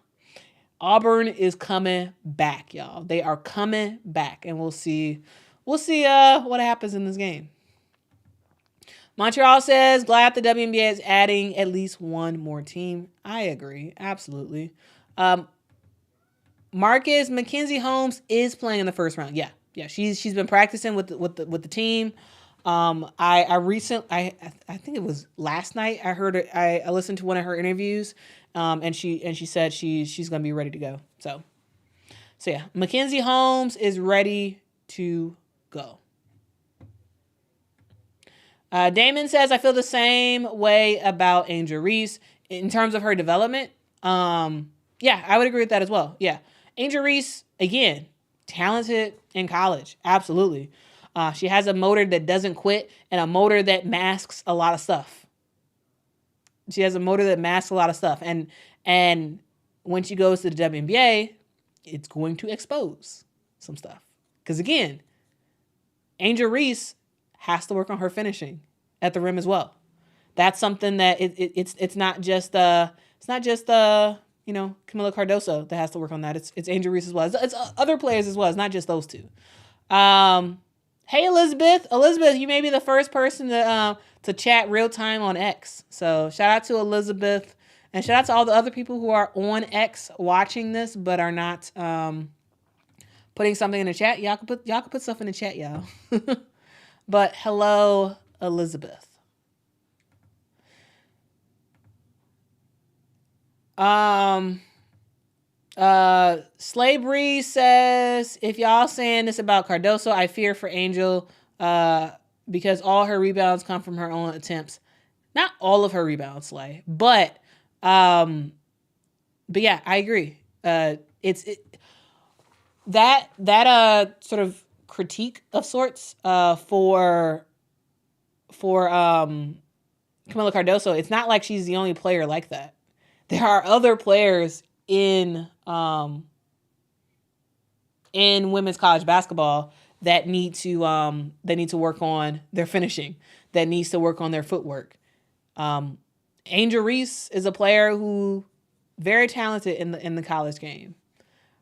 Auburn is coming back, y'all. They are coming back, and we'll see what happens in this game. Montreal says, glad the WNBA is adding at least one more team. I agree. Absolutely. Marcus, Mackenzie Holmes is playing in the first round. Yeah. She's been practicing with the team. I think it was last night. I heard her, I listened to one of her interviews, and she said she's gonna be ready to go. So yeah, Mackenzie Holmes is ready to go. Damon says, I feel the same way about Angel Reese in terms of her development. Yeah, I would agree with that as well. Yeah. Angel Reese, again, talented in college. Absolutely. She has a motor that doesn't quit and a motor that masks a lot of stuff. She has a motor that masks a lot of stuff. And when she goes to the WNBA, it's going to expose some stuff. Because again, Angel Reese has to work on her finishing at the rim as well. That's something that it's not just Camila Cardoso that has to work on that. It's Angel Reese as well. It's other players as well. It's not just those two. Hey Elizabeth, you may be the first person to chat real time on X. So shout out to Elizabeth, and shout out to all the other people who are on X watching this but are not putting something in the chat. Y'all can put stuff in the chat, y'all. But hello, Elizabeth. Slay Breeze says, if y'all saying this about Cardoso, I fear for Angel because all her rebounds come from her own attempts. Not all of her rebounds, Slay, but yeah, I agree. That sort of critique of sorts for Camila Cardoso. It's not like she's the only player like that. There are other players in women's college basketball that need to work on their finishing, that needs to work on their footwork. Angel Reese is a player who very talented in the college game.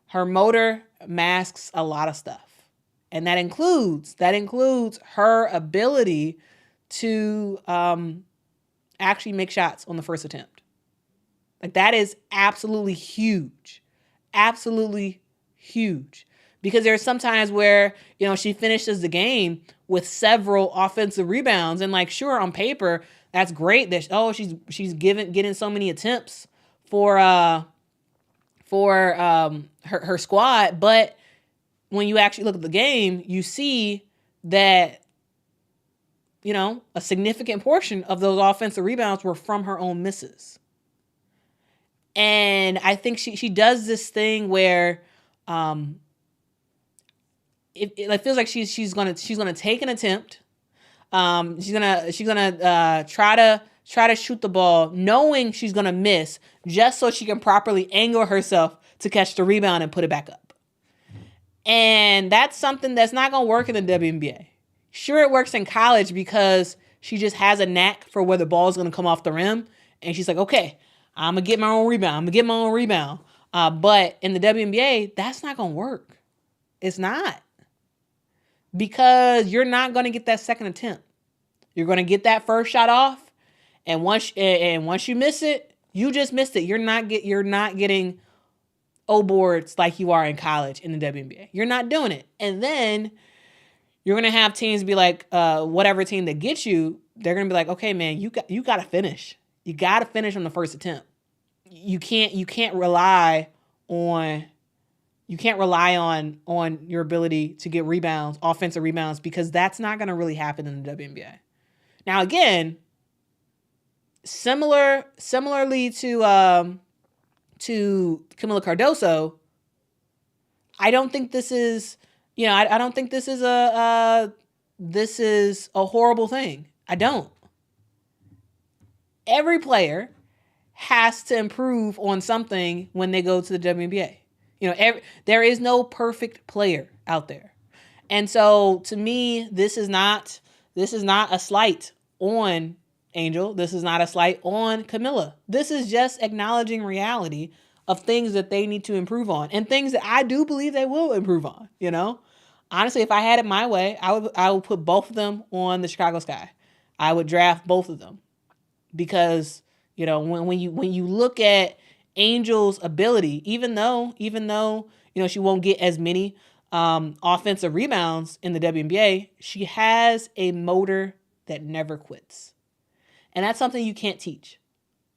Her motor masks a lot of stuff, and that includes her ability to actually make shots on the first attempt. Like, that is absolutely huge. Absolutely huge. Because there's sometimes where, she finishes the game with several offensive rebounds. And like, sure, on paper, that's great that, she's getting so many attempts for her squad. But when you actually look at the game, you see that, a significant portion of those offensive rebounds were from her own misses. And I think she does this thing where it feels like she's gonna take an attempt. She's gonna try to shoot the ball, knowing she's gonna miss, just so she can properly angle herself to catch the rebound and put it back up. And that's something that's not gonna work in the WNBA. Sure, it works in college because she just has a knack for where the ball is gonna come off the rim, and she's like, okay, I'm going to get my own rebound. But in the WNBA, that's not going to work. It's not. Because you're not going to get that second attempt. You're going to get that first shot off. And once you miss it, you just missed it. You're not getting O boards like you are in college in the WNBA. You're not doing it. And then you're going to have teams be like, whatever team that gets you, they're going to be like, okay, man, you got to finish. You got to finish on the first attempt. You can't rely on your ability to get rebounds, offensive rebounds, because that's not going to really happen in the WNBA. Now, again, similarly to Camila Cardoso, I don't think this is, I don't think this is a horrible thing. I don't. Every player has to improve on something when they go to the WNBA. There is no perfect player out there. And so to me, this is not a slight on Angel. This is not a slight on Camila. This is just acknowledging reality of things that they need to improve on and things that I do believe they will improve on. Honestly, if I had it my way, I would put both of them on the Chicago Sky. I would draft both of them. Because, when you look at Angel's ability, even though, she won't get as many offensive rebounds in the WNBA, she has a motor that never quits. And that's something you can't teach.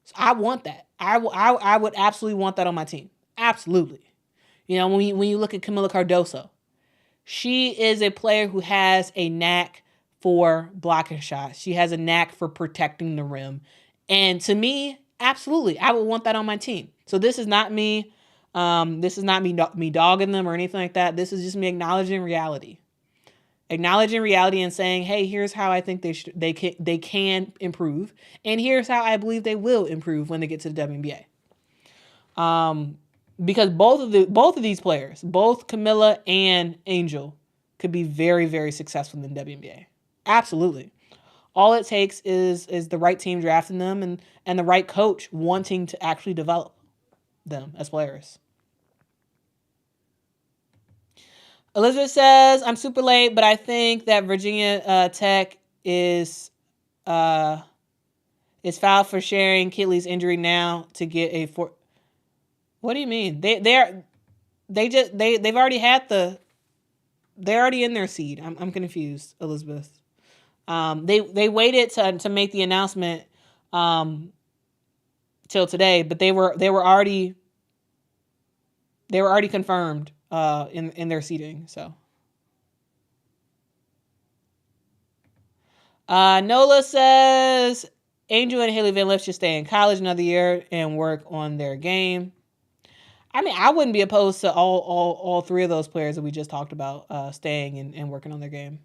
So I want that. I would absolutely want that on my team. Absolutely. When you look at Camila Cardoso, she is a player who has a knack for blocking shots. She has a knack for protecting the rim. And to me, absolutely, I would want that on my team. So this is not me. Me dogging them or anything like that. This is just me acknowledging reality. acknowledging reality and saying, hey, here's how I think they can improve, and here's how I believe they will improve when they get to the WNBA. Because both of these players, both Camilla and Angel, could be very, very successful in the WNBA. Absolutely. All it takes is the right team drafting them and the right coach wanting to actually develop them as players. Elizabeth says, I'm super late, but I think that Virginia Tech is fouled for sharing Kitley's injury now to get a four. What do you mean? They've already had they're already in their seed. I'm confused, Elizabeth. They waited to make the announcement till today, but they were already confirmed in their seeding. So Nola says Angel and Haley Van Lift should stay in college another year and work on their game. I mean, I wouldn't be opposed to all three of those players that we just talked about staying and working on their game.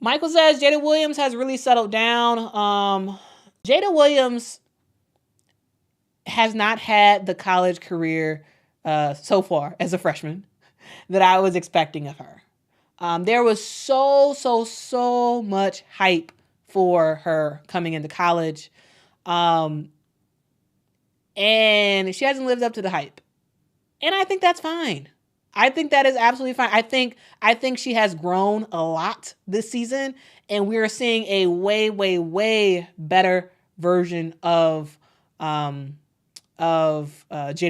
Michael says Jada Williams has really settled down. Jada Williams has not had the college career so far as a freshman that I was expecting of her. There was so much hype for her coming into college. And she hasn't lived up to the hype. And I think that's fine. I think that is absolutely fine. I think she has grown a lot this season, and we're seeing a way better version of Jada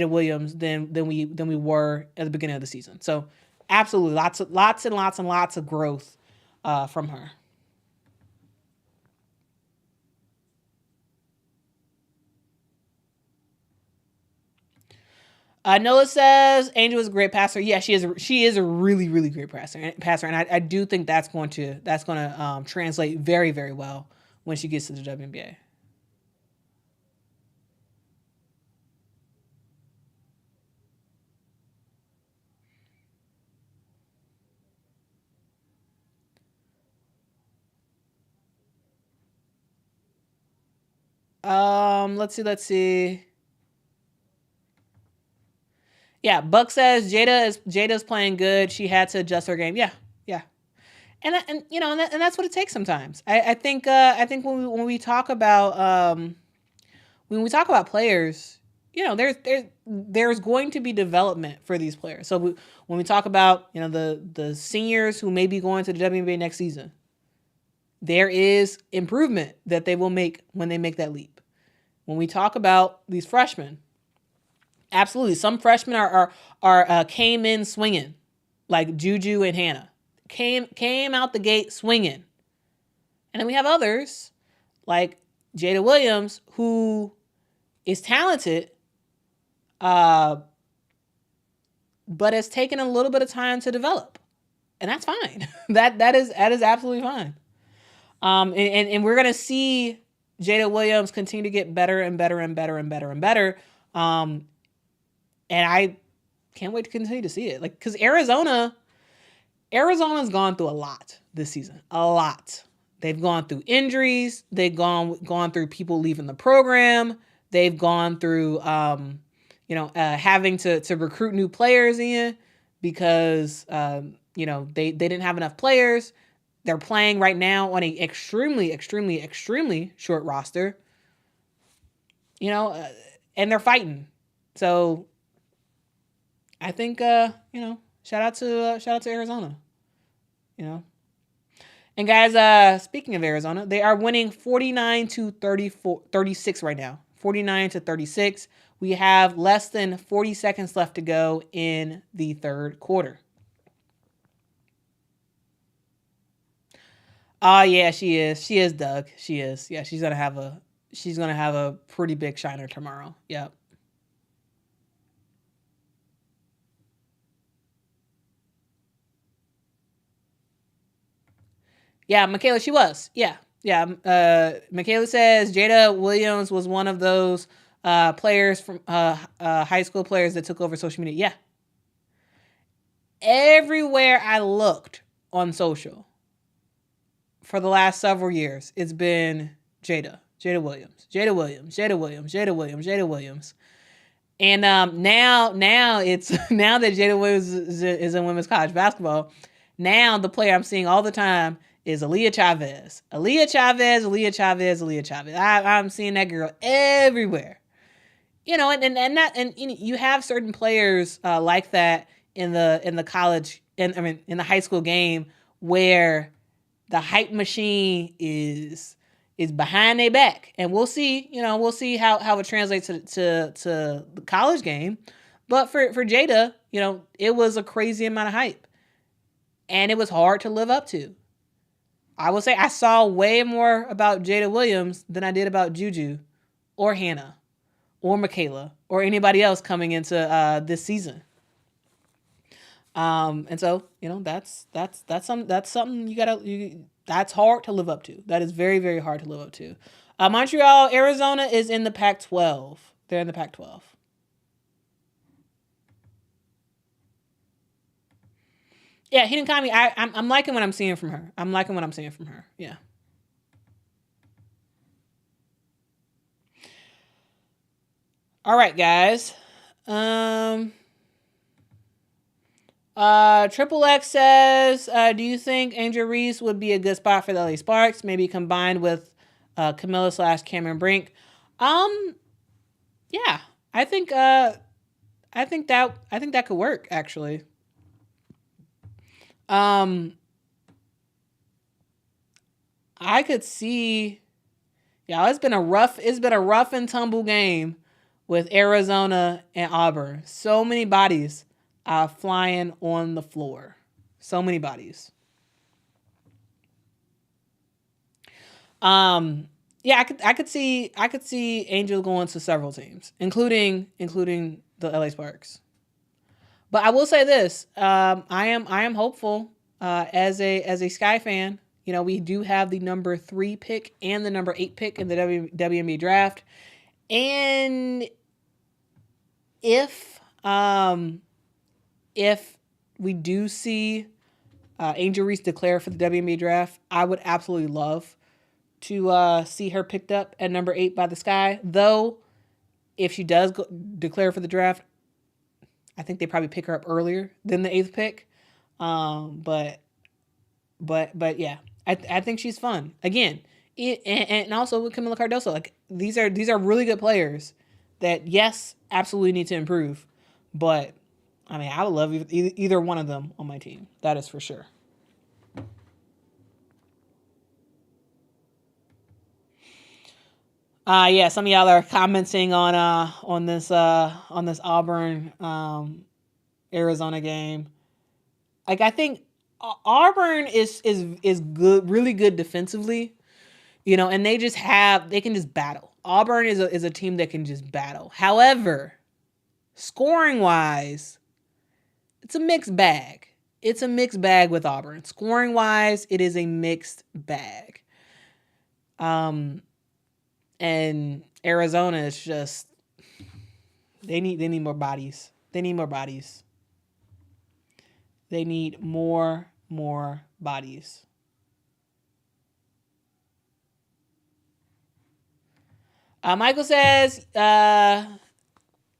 Williams than we were at the beginning of the season. So absolutely lots and lots of growth from her. Noah says Angel is a great passer. Yeah, she is a really great passer, and I do think that's going to translate very, very well when she gets to the WNBA. Let's see. Yeah, Buck says Jada's playing good. She had to adjust her game. Yeah. And that's what it takes sometimes. I think when we talk about players, there's going to be development for these players. So when we talk about the seniors who may be going to the WNBA next season, there is improvement that they will make when they make that leap. When we talk about these freshmen, absolutely, some freshmen are came in swinging, like Juju and Hannah, came out the gate swinging, and then we have others like Jada Williams, who is talented, but has taken a little bit of time to develop, and that's fine. that is absolutely fine. And we're gonna see Jada Williams continue to get better and better. And I can't wait to continue to see it. Like, because Arizona's gone through a lot this season. A lot. They've gone through injuries. They've gone through people leaving the program. They've gone through, having to recruit new players in because, they didn't have enough players. They're playing right now on a extremely short roster. And they're fighting. So I think shout out to Arizona. And guys, speaking of Arizona, they are winning 49-36 right now. 49-36. We have less than 40 seconds left to go in the third quarter. Yeah, she is. She is, Doug. She is. Yeah, she's gonna have a pretty big shiner tomorrow. Yep. Yeah, Michaela, she was. Yeah. Michaela says Jada Williams was one of those players from high school players that took over social media. Yeah. Everywhere I looked on social for the last several years, it's been Jada Williams. And now it's now that Jada Williams is in women's college basketball, now the player I'm seeing all the time is Aaliyah Chavez. I'm seeing that girl everywhere. You know, and you have certain players like that in the college in the high school game where the hype machine is behind their back, and we'll see how it translates to the college game. But for Jada, it was a crazy amount of hype, and it was hard to live up to. I will say I saw way more about Jada Williams than I did about Juju or Hannah or Michaela or anybody else coming into this season. And so, that's something that's hard to live up to. That is very, very hard to live up to. Montreal, Arizona is in the Pac-12. They're in the Pac-12. Yeah, Hidden Kami, I'm liking what I'm seeing from her. Yeah. All right, guys. Triple X says, do you think Angel Reese would be a good spot for the LA Sparks? Maybe combined with Camilla / Cameron Brink. Yeah, I think that could work, actually. I could see, it's been a rough and tumble game with Arizona and Auburn. So many bodies flying on the floor. So many bodies. Yeah, I could see Angel going to several teams, including the LA Sparks. But I will say this: I am hopeful as a Sky fan. We do have the number 3 pick and the number 8 pick in the WNBA draft, and if we do see Angel Reese declare for the WNBA draft, I would absolutely love to see her picked up at number 8 by the Sky. Though, if she does declare for the draft, I think they probably pick her up earlier than the 8th pick. But yeah, I think she's fun. Again, and also with Camila Cardoso, like these are really good players that, yes, absolutely need to improve. But I mean, I would love either one of them on my team. That is for sure. Yeah, some of y'all are commenting on this Auburn Arizona game. Like, I think Auburn is good, really good defensively, and they can just battle. Auburn is a team that can just battle. However, scoring wise, it's a mixed bag. It's a mixed bag with Auburn. Scoring wise, it is a mixed bag. And Arizona is just, they need more bodies. They need more bodies. Michael says,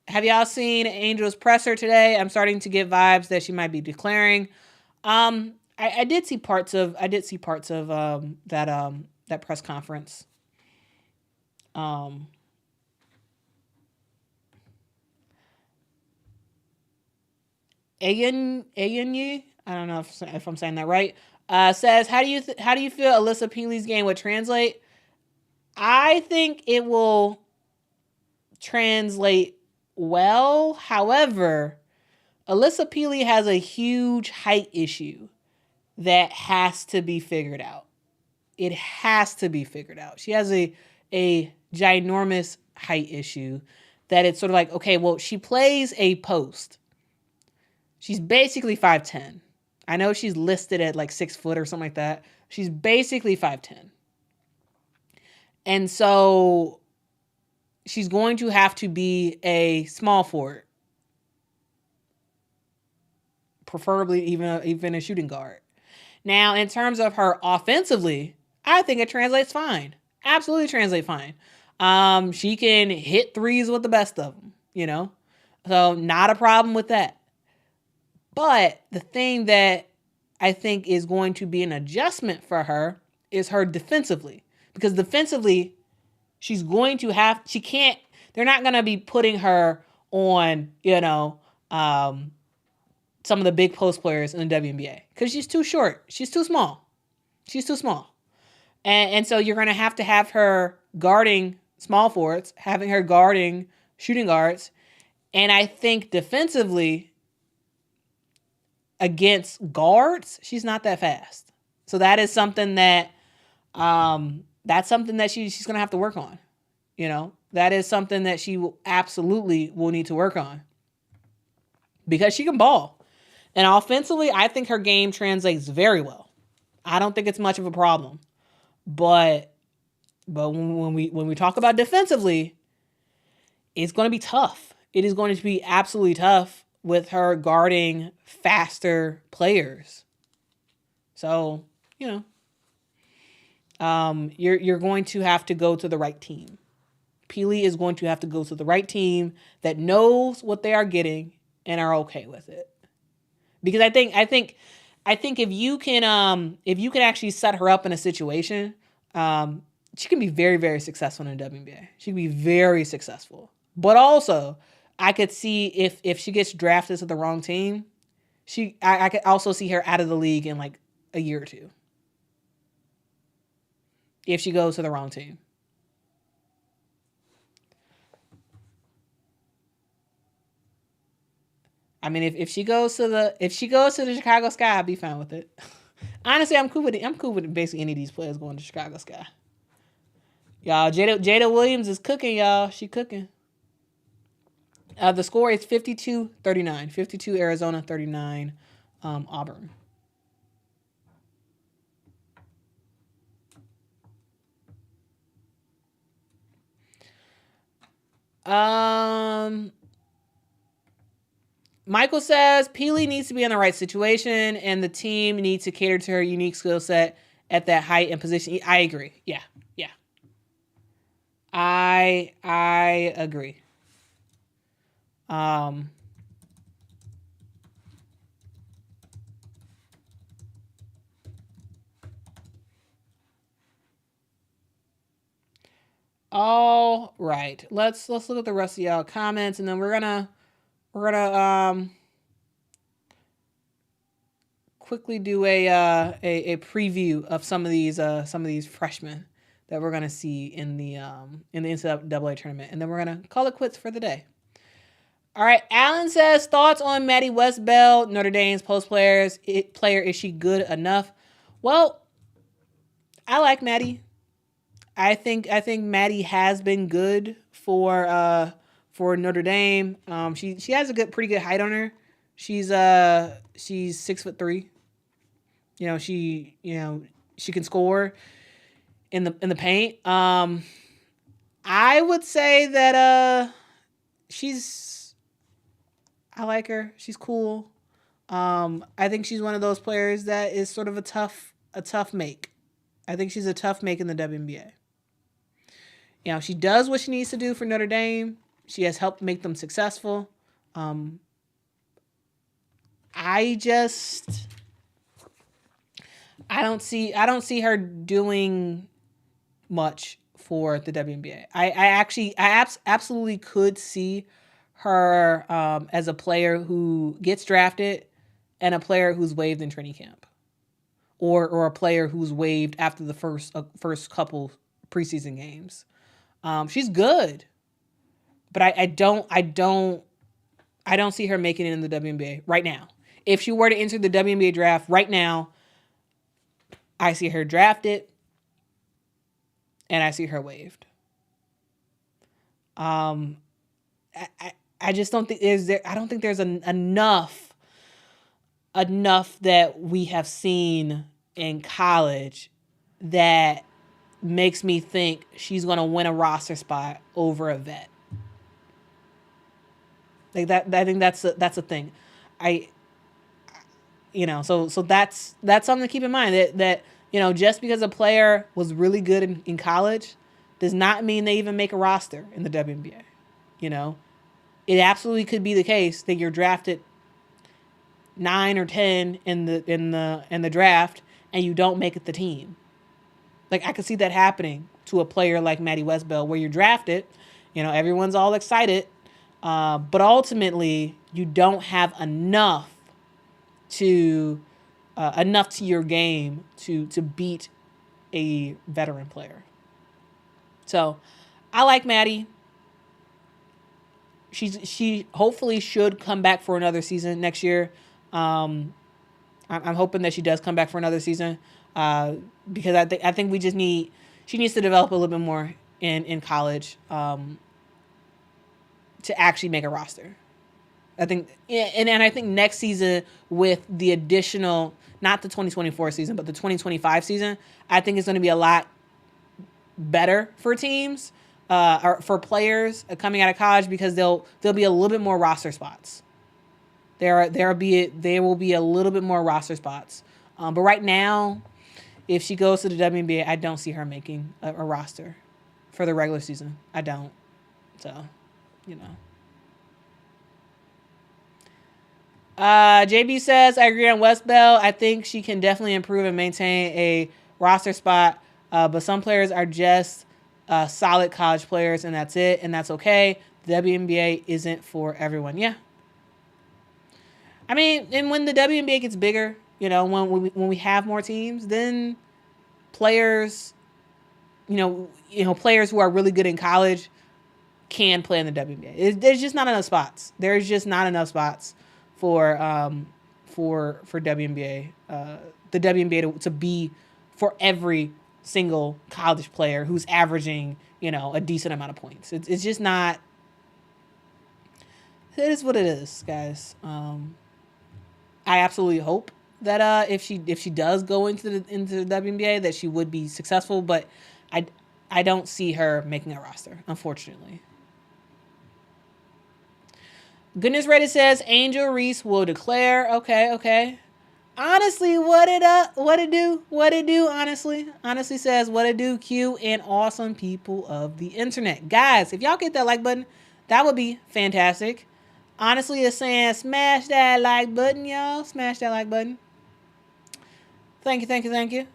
have y'all seen Angel's presser today? I'm starting to get vibes that she might be declaring. I did see parts of that press conference. Ayenyi, I don't know if I'm saying that right, says, how do you feel Alyssa Peely's game would translate? I think it will translate well. However, Alyssa Peely has a huge height issue that has to be figured out. It has to be figured out. She has a ginormous height issue that it's sort of like, okay, well, she plays a post. She's basically 5'10". I know she's listed at like 6 foot or something like that. She's basically 5'10". And so she's going to have to be a small forward, preferably even a shooting guard. Now, in terms of her offensively, I think it translates fine. Absolutely translate fine. She can hit threes with the best of them, So not a problem with that. But the thing that I think is going to be an adjustment for her is her defensively. Because defensively, they're not going to be putting her on, some of the big post players in the WNBA because she's too short. She's too small. And so you're going to have her guarding small forwards, having her guarding shooting guards. And I think defensively against guards, she's not that fast. So that is something that she's going to have to work on. That is something that she will need to work on because she can ball. And offensively, I think her game translates very well. I don't think it's much of a problem. But when we talk about defensively, it's going to be tough. It is going to be absolutely tough with her guarding faster players. So, you're going to have to go to the right team. Kitley is going to have to go to the right team that knows what they are getting and are okay with it. Because I think if you can actually set her up in a situation, she can be very, very successful in the WNBA. She can be very successful. But also, I could see if she gets drafted to the wrong team, I could also see her out of the league in like a year or two. If she goes to the wrong team. I mean, if she goes to the Chicago Sky, I'll be fine with it. Honestly, I'm cool with it. I'm cool with basically any of these players going to Chicago Sky. Y'all, Jada Williams is cooking, y'all. She cooking. The score is 52-39. 52 Arizona, 39 Auburn. Michael says Kitley needs to be in the right situation and the team needs to cater to her unique skill set at that height and position. I agree. Yeah. I agree. All right. Let's look at the rest of y'all comments and then we're gonna quickly do a preview of some of these freshmen that we're gonna see in the NCAA tournament, and then we're gonna call it quits for the day. All right, Alan says thoughts on Maddie Westbell, Notre Dame's post player. Is she good enough? Well, I like Maddie. I think Maddie has been good for Notre Dame. She has a pretty good height on her. She's 6'3". She can score in the paint. I would say that I like her. She's cool. I think she's one of those players that is sort of a tough make. I think she's a tough make in the WNBA. She does what she needs to do for Notre Dame. She has helped make them successful. I don't see her doing much for the WNBA. I absolutely could see her as a player who gets drafted and a player who's waived in training camp, or a player who's waived after the first couple preseason games. She's good, but I don't see her making it in the WNBA right now. If she were to enter the WNBA draft right now, I see her drafted and I see her waived. I just don't think I don't think there's enough that we have seen in college that makes me think she's going to win a roster spot over a vet. Like that, I think that's a thing. So that's something to keep in mind, that just because a player was really good in college does not mean they even make a roster in the WNBA. It absolutely could be the case that you're drafted 9 or 10 in the draft and you don't make it the team. Like, I could see that happening to a player like Maddie Westbell, where you're drafted, everyone's all excited, but ultimately you don't have enough to your game to beat a veteran player. So I like Maddie. She hopefully should come back for another season next year. I'm hoping that she does come back for another season, because I think she needs to develop a little bit more in college, to actually make a roster. I think, and I think next season, with the additional, not the 2024 season, but the 2025 season, I think it's going to be a lot better for teams, or for players coming out of college, because there'll be a little bit more roster spots. There will be a little bit more roster spots. But right now, if she goes to the WNBA, I don't see her making a roster for the regular season. I don't. So, JB says, I agree on Westbell. I think she can definitely improve and maintain a roster spot. But some players are just solid college players, and that's it, and that's okay. The WNBA isn't for everyone. Yeah. I mean, and when the WNBA gets bigger, when we have more teams, then players, players who are really good in college can play in the WNBA. There's just not enough spots. There's just not enough spots for WNBA, the WNBA to be for every single college player who's averaging, a decent amount of points. It's just not. It is what it is, guys. I absolutely hope that if she does go into the WNBA, that she would be successful, but I don't see her making a roster, unfortunately. Goodness Reddit says Angel Reese will declare. Okay. Honestly, what it do? Honestly says what it do. Q and awesome people of the internet, guys. If y'all get that like button, that would be fantastic. Honestly is saying smash that like button, y'all. Smash that like button. Thank you.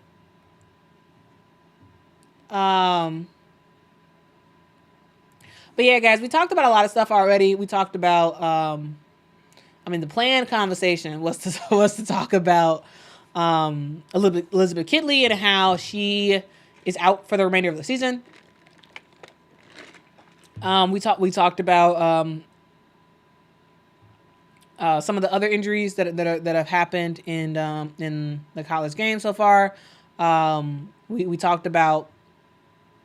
But yeah, guys, we talked about a lot of stuff already. We talked about, the planned conversation was to talk about Elizabeth Kitley and how she is out for the remainder of the season. We talked about some of the other injuries that have happened in the college game so far. We talked about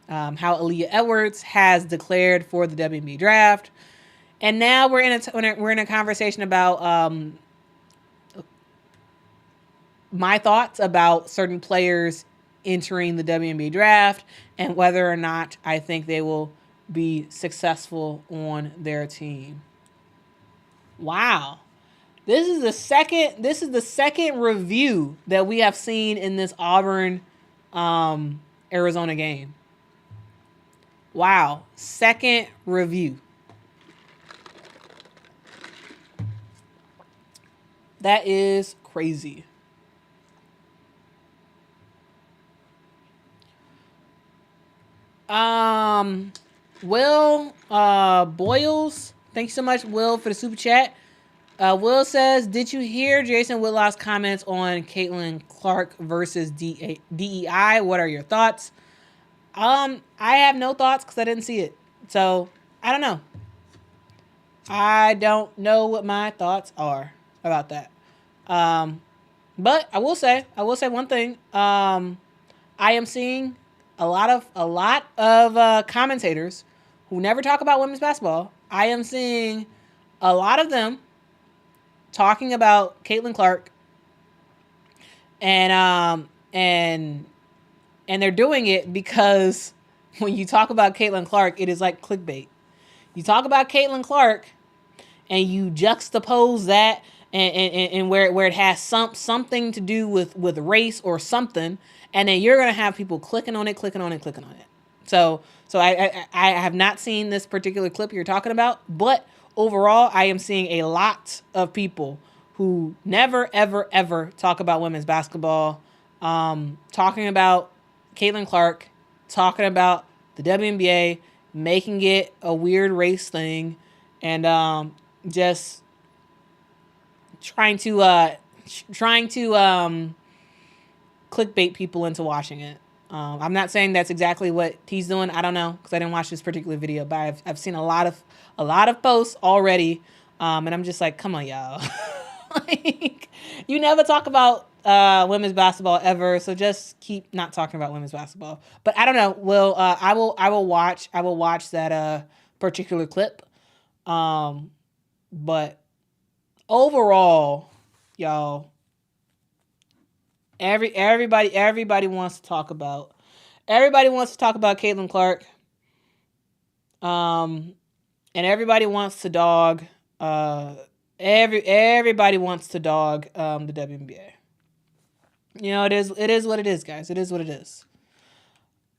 how Aaliyah Edwards has declared for the WNBA draft, and now we're in a conversation about my thoughts about certain players entering the WNBA draft and whether or not I think they will be successful on their team. Wow. This is the second review that we have seen in this Auburn Arizona game. Wow. Second review. That is crazy. Will Boyles, thanks so much, Will, for the super chat. Will says, did you hear Jason Whitlock's comments on Caitlin Clark versus DEI? What are your thoughts? I have no thoughts because I didn't see it. So, I don't know. I don't know what my thoughts are about that. But I will say one thing. I am seeing a lot of commentators who never talk about women's basketball. I am seeing a lot of them talking about Caitlin Clark and And they're doing it because when you talk about Caitlin Clark, it is like clickbait. You talk about Caitlin Clark and you juxtapose that and where it has something to do with race or something, and then you're gonna have people clicking on it. So I have not seen this particular clip you're talking about, but overall I am seeing a lot of people who never ever talk about women's basketball, talking about Caitlin Clark, talking about the WNBA, making it a weird race thing, and just trying to clickbait people into watching it. I'm not saying that's exactly what he's doing. I don't know, because I didn't watch this particular video, but I've seen a lot of posts already, and I'm just like, come on, y'all. Like, you never talk about women's basketball ever, so just keep not talking about women's basketball. But I don't know. Well, I will watch that particular clip. But overall, y'all, everybody wants to talk about Caitlin Clark, and everybody wants to dog everybody wants to dog the WNBA. You know, it is what it is, guys. It is what it is.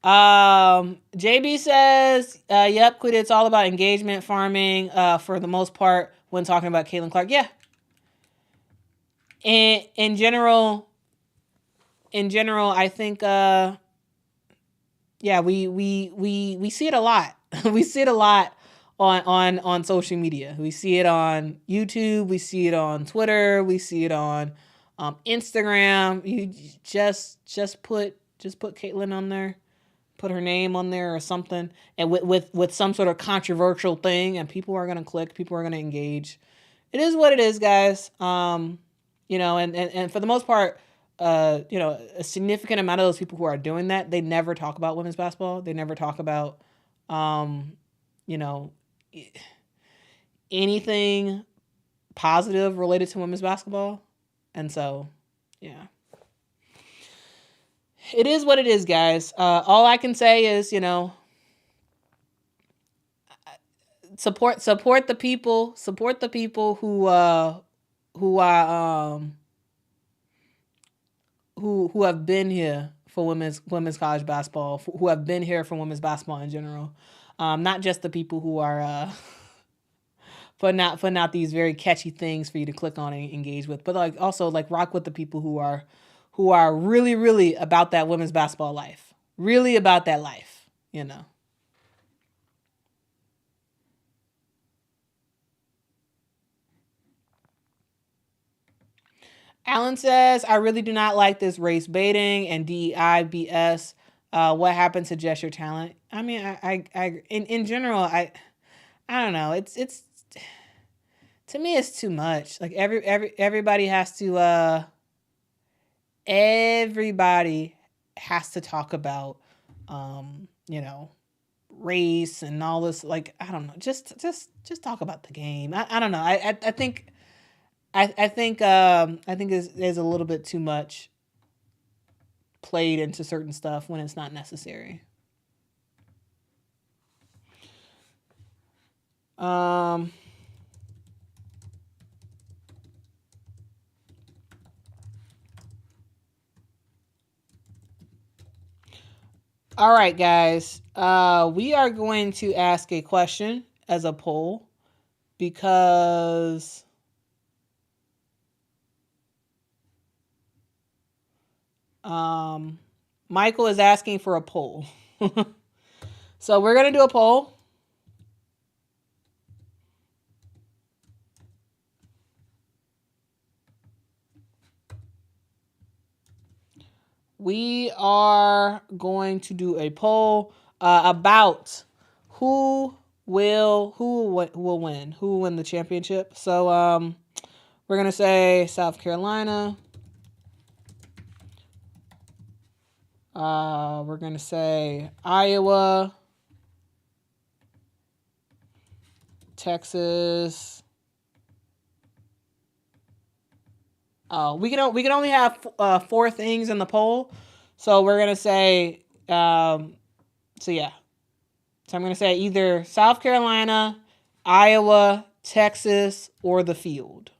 JB says, yep, Quita, it's all about engagement farming for the most part when talking about Caitlin Clark. Yeah. In general, I think yeah, we see it a lot. We see it a lot on social media. We see it on YouTube, we see it on Twitter, we see it on Instagram. You just put Caitlin on there, put her name on there or something, and with some sort of controversial thing, and people are gonna click, people are gonna engage. It is what it is, guys. You know, and for the most part, you know, a significant amount of those people who are doing that, they never talk about women's basketball. They never talk about, you know, anything positive related to women's basketball. And so, yeah. It is what it is, guys. All I can say is, you know, support the people who have been here for women's college basketball, who have been here for women's basketball in general. Not just the people who are putting out these very catchy things for you to click on and engage with, but like also like rock with the people who are really about that women's basketball life, really about that life, you know. Alan says, I really do not like this race baiting and DEI BS. What happened to just your talent? I mean, I in general, I don't know. It's to me, it's too much. Like everybody has to talk about, you know, race and all this. Like, I don't know. Just talk about the game. I don't know. I think there's a little bit too much played into certain stuff when it's not necessary. All right, guys. We are going to ask a question as a poll because Michael is asking for a poll. So we're going to do a poll. We are going to do a poll about who will win the championship. So we're going to say South Carolina. We're going to say Iowa, Texas. We can only have 4 things in the poll. So we're going to say, so yeah. So I'm going to say either South Carolina, Iowa, Texas, or the field.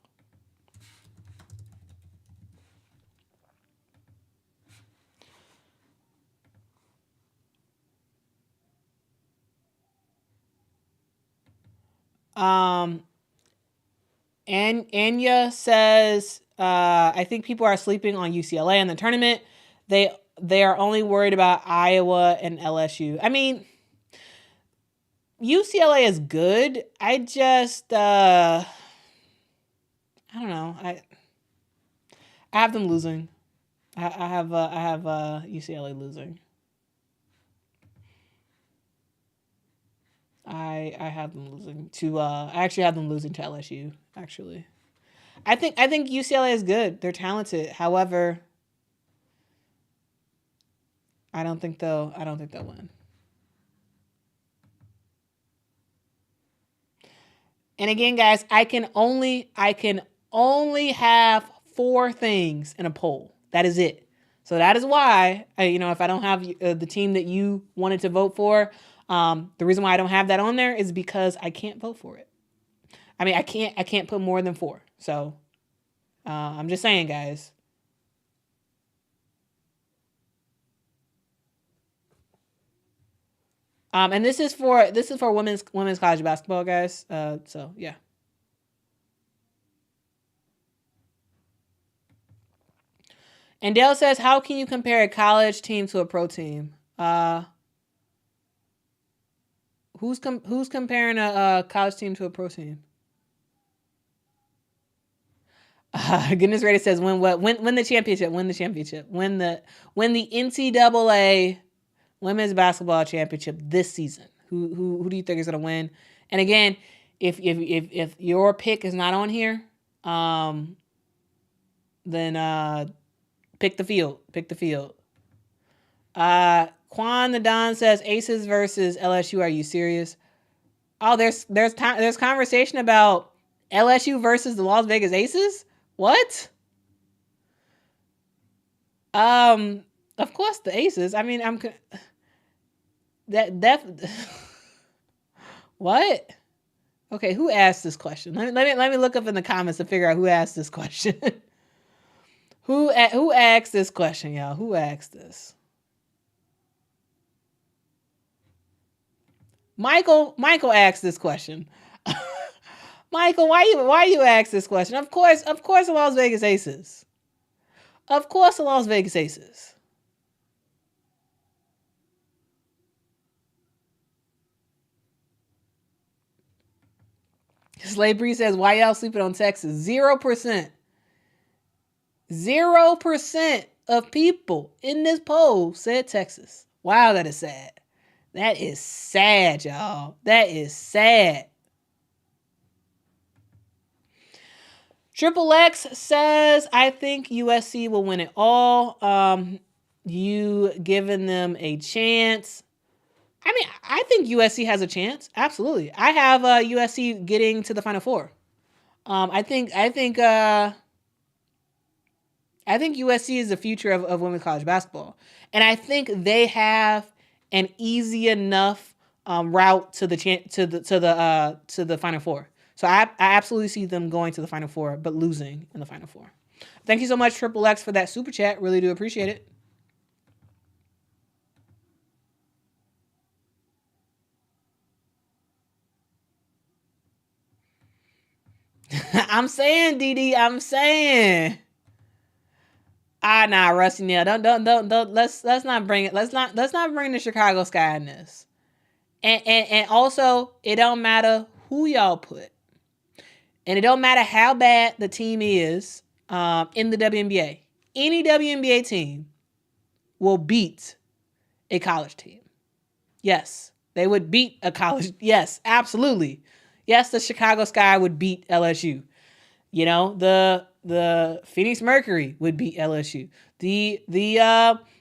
And Anya says, I think people are sleeping on UCLA in the tournament. They are only worried about Iowa and LSU. I mean, UCLA is good. I just I don't know. I have them losing. I have UCLA losing. I have them losing to I actually have them losing to LSU, actually. I think UCLA is good. They're talented. However, I don't think they'll win. And again, guys, I can only have 4 things in a poll. That is it. So that is why, if I don't have the team that you wanted to vote for, the reason why I don't have that on there is because I can't vote for it. I mean, I can't put more than 4. So I'm just saying, guys. And this is for women's college basketball, guys. So yeah. And Dale says, how can you compare a college team to a pro team? Who's comparing a college team to a pro team? Goodness Radiant says, win what? Win the championship. Win the championship. Win the NCAA Women's Basketball Championship this season. Who do you think is gonna win? And again, if your pick is not on here, then pick the field. Pick the field. Quan the Don says Aces versus LSU. Are you serious? Oh, there's conversation about LSU versus the Las Vegas Aces. What? Of course the Aces. I mean, what? Okay, who asked this question? Let me look up in the comments to figure out who asked this question. Who asked this question, y'all? Who asked this? Michael asked this question. Michael, why you ask this question? Of course, the Las Vegas Aces. Of course, the Las Vegas Aces. Slave Bree says, why y'all sleeping on Texas? 0%. 0% of people in this poll said Texas. Wow, that is sad. That is sad, y'all. That is sad. Triple X says, I think USC will win it all. You giving them a chance. I mean, I think USC has a chance. Absolutely. I have USC getting to the Final Four. I think USC is the future of women's college basketball. And I think they have an easy enough route to the Final Four. So I absolutely see them going to the Final Four, but losing in the Final Four. Thank you so much, Triple X, for that super chat. Really do appreciate it. I'm saying, DD, I'm saying. Nah, Rusty Nail. Don't. Let's not bring it. Let's not bring the Chicago Sky in this. And also, it don't matter who y'all put. And it don't matter how bad the team is in the WNBA. Any WNBA team will beat a college team. Yes, they would beat a college. Yes, absolutely. Yes, the Chicago Sky would beat LSU. You know, the Phoenix Mercury would beat LSU. The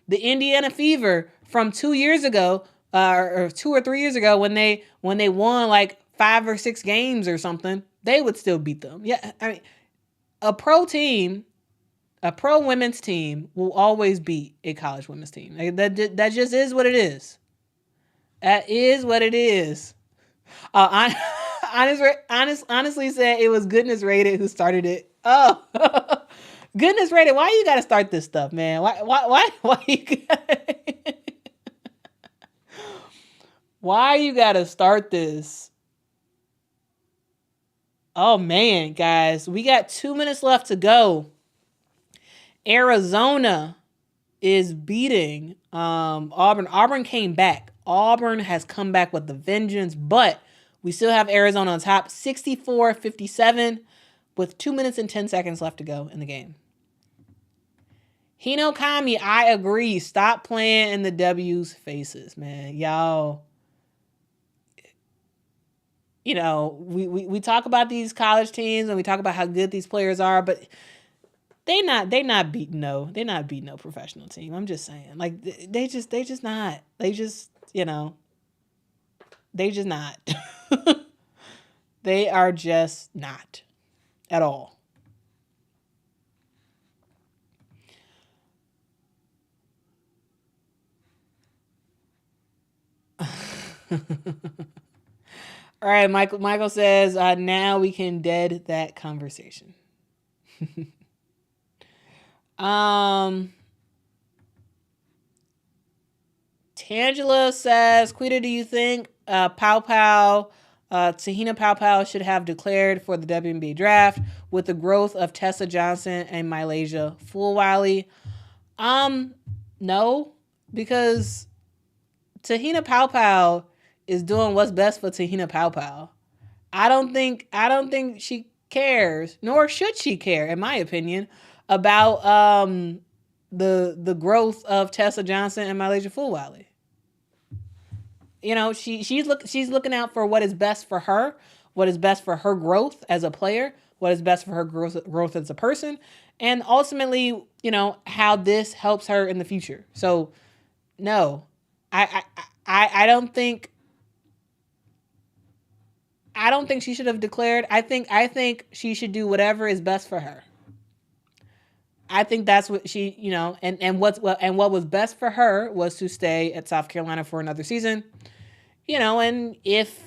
Indiana Fever from 2 years ago, or 2 or 3 years ago, when they won like 5 or 6 games or something, they would still beat them. Yeah, I mean, a pro team A pro women's team will always beat a college women's team. Like, that just is what it is. That is what it is. Honestly said it was Goodness Rated who started it. Oh, Goodness Rated. Why you got to start this stuff, man? Why why you got to start this? Oh man, guys, we got 2 minutes left to go. Arizona is beating Auburn. Auburn came back. Auburn has come back with the vengeance, but we still have Arizona on top, 64-57, with 2 minutes and 10 seconds left to go in the game. Hino Kami, I agree. Stop playing in the W's faces, man. Y'all, you know, we talk about these college teams and we talk about how good these players are, but they're not beating no professional team. I'm just saying. Like, they just not. They just, you know, they just not. They are just not at all. All right, Michael says, now we can dead that conversation. Tangela says, Quita, do you think Tahina Pau should have declared for the WNBA draft with the growth of Tessa Johnson and Mylasia Fulwiley? No, because Tahina Pau is doing what's best for Tahina Pau. I don't think she cares, nor should she care, in my opinion, about the growth of Tessa Johnson and Mylasia Fulwiley. You know, she's looking out for what is best for her, what is best for her growth as a player, what is best for her growth as a person, and ultimately, you know, how this helps her in the future. So, no, I don't think she should have declared. I think she should do whatever is best for her. I think that's what she, you know, and what was best for her was to stay at South Carolina for another season. You know, and if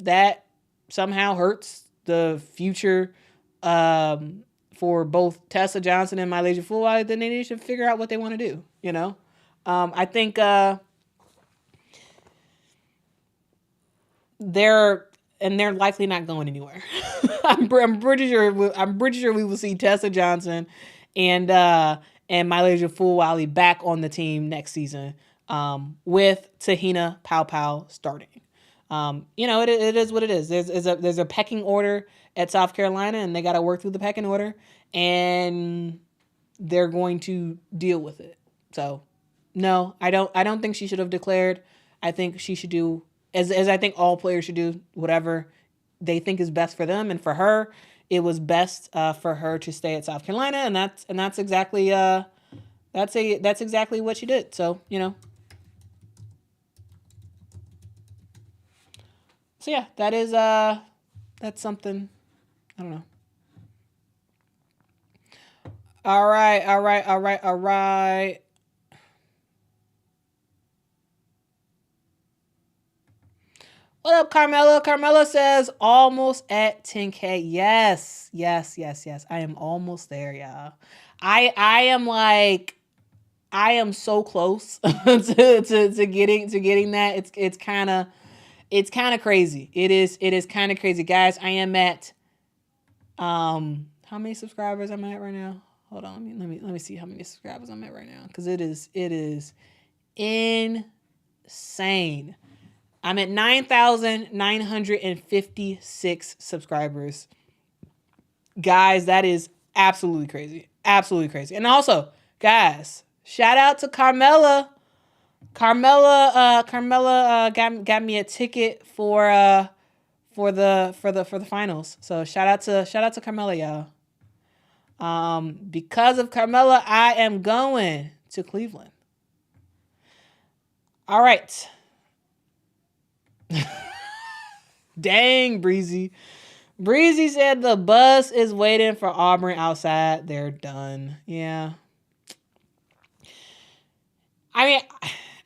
that somehow hurts the future for both Tessa Johnson and Mylasia Fulwiley, then they should figure out what they want to do, you know? I think they're likely not going anywhere. I'm pretty sure we will see Tessa Johnson and Mylasia Fulwiley back on the team next season, with Tahina Pau starting. You know, it is what it is. There's a pecking order at South Carolina, and they got to work through the pecking order, and they're going to deal with it. So, no, I don't think she should have declared. I think she should do, as I think all players should do, whatever they think is best for them. And for her, it was best for her to stay at South Carolina, and that's exactly what she did. So, you know. So yeah, that is that's something, I don't know. All right. What up, Carmela? Carmela says almost at 10K. Yes. I am almost there, y'all. I am so close to getting that. It's kind of crazy. It is kind of crazy, guys. I am at how many subscribers am I at right now? Hold on, let me see how many subscribers I'm at right now, because it is insane. I'm at 9,956 subscribers. Guys, that is absolutely crazy. Absolutely crazy. And also, guys, shout out to Carmela. Carmela got me a ticket for the finals. So shout out to Carmela, y'all. Because of Carmela, I am going to Cleveland. All right. Dang, Breezy. Breezy said the bus is waiting for Auburn outside. They're done. Yeah. I mean,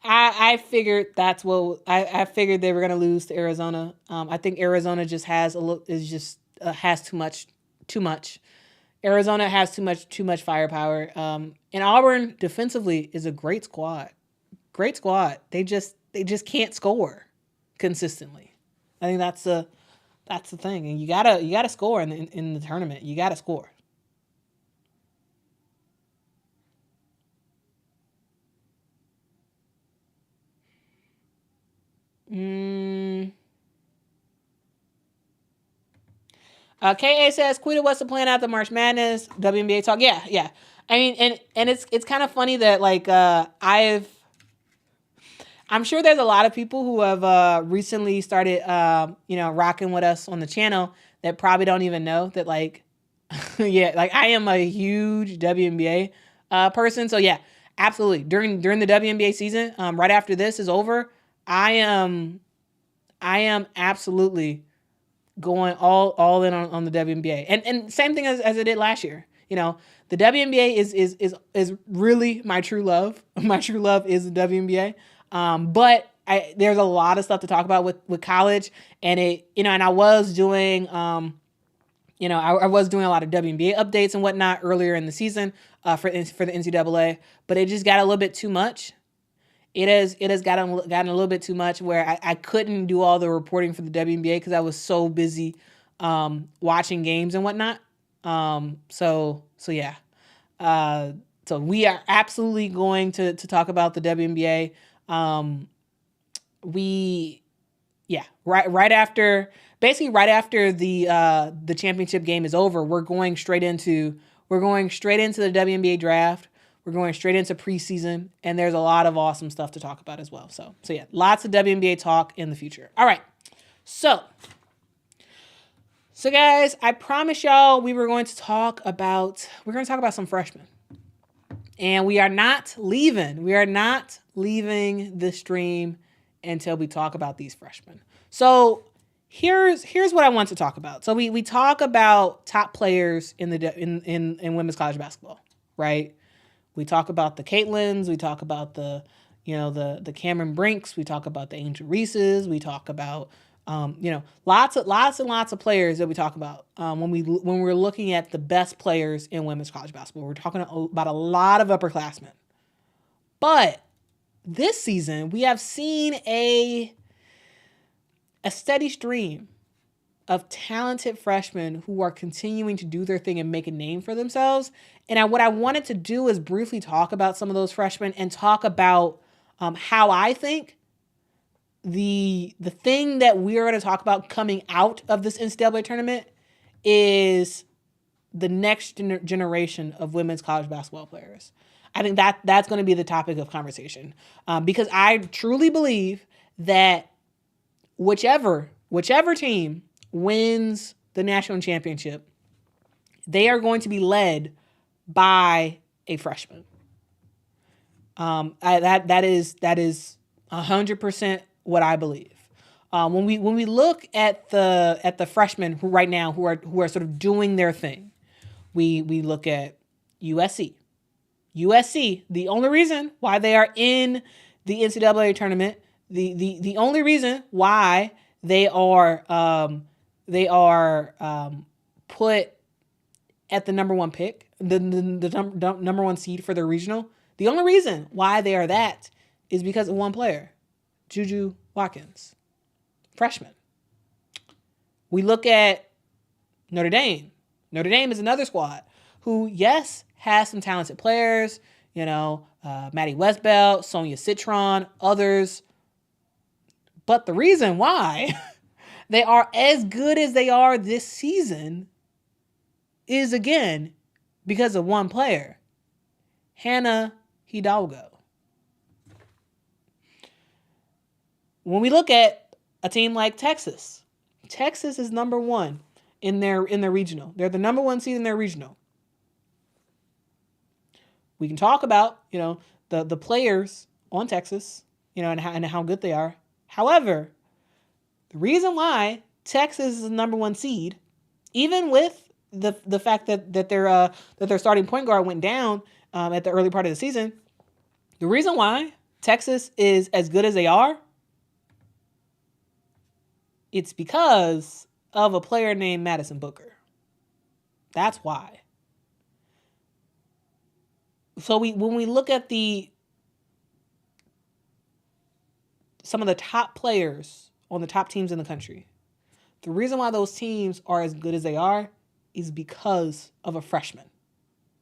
I figured that's what I figured they were gonna lose to Arizona. I think Arizona just has has too much. Arizona has too much firepower. And Auburn defensively is a great squad. Great squad. They just can't score consistently. I think that's the thing. And you gotta score in the tournament. You gotta score. KA says, Quita, what's the plan after March Madness? WNBA talk. Yeah. I mean, and it's kind of funny that like I'm sure there's a lot of people who have recently started rocking with us on the channel that probably don't even know that like yeah, like I am a huge WNBA person. So yeah, absolutely. During the WNBA season, right after this is over, I am absolutely going all in on the WNBA. And same thing as it did last year. You know, the WNBA is really my true love. My true love is the WNBA. But there's a lot of stuff to talk about with college, and and I was doing I was doing a lot of WNBA updates and whatnot earlier in the season for the NCAA, but it just got a little bit too much. It has gotten a little bit too much where I couldn't do all the reporting for the WNBA because I was so busy watching games and whatnot. So yeah. So we are absolutely going to talk about the WNBA. Right after the championship game is over, we're going straight into the WNBA draft. We're going straight into preseason, and there's a lot of awesome stuff to talk about as well. So yeah, lots of WNBA talk in the future. All right. So guys, I promised y'all we were going to talk about some freshmen. And we are not leaving the stream until we talk about these freshmen. So here's what I want to talk about. So we talk about top players in women's college basketball, right? We talk about the Catelyns, we talk about the Cameron Brinks, we talk about the Angel Reeses, we talk about lots and lots of players that we talk about when we're looking at the best players in women's college basketball. We're talking about a lot of upperclassmen. But this season, we have seen a steady stream of talented freshmen who are continuing to do their thing and make a name for themselves. And what I wanted to do is briefly talk about some of those freshmen and talk about how I think the thing that we're going to talk about coming out of this NCAA tournament is the next generation of women's college basketball players. I think that's going to be the topic of conversation because I truly believe that whichever team wins the national championship, they are going to be led by a freshman. That is 100% what I believe. When we look at the freshmen who right now who are sort of doing their thing, we look at USC. USC, the only reason why they are in the NCAA tournament, the only reason why they are put at the number one pick, the number one seed for their regional. The only reason why they are that is because of one player, Juju Watkins, freshman. We look at Notre Dame. Notre Dame is another squad who, yes, has some talented players, Maddie Westbelt, Sonia Citron, others. But the reason why they are as good as they are this season is, again, because of one player, Hannah Hidalgo. When we look at a team like Texas is number one in their regional. They're the number one seed in their regional. We can talk about, the players on Texas, and how good they are. However, the reason why Texas is the number one seed even with the fact that their starting point guard went down at the early part of the season. The reason why Texas is as good as they are, it's because of a player named Madison Booker. That's why. So when we look at some of the top players on the top teams in the country, the reason why those teams are as good as they are is because of a freshman.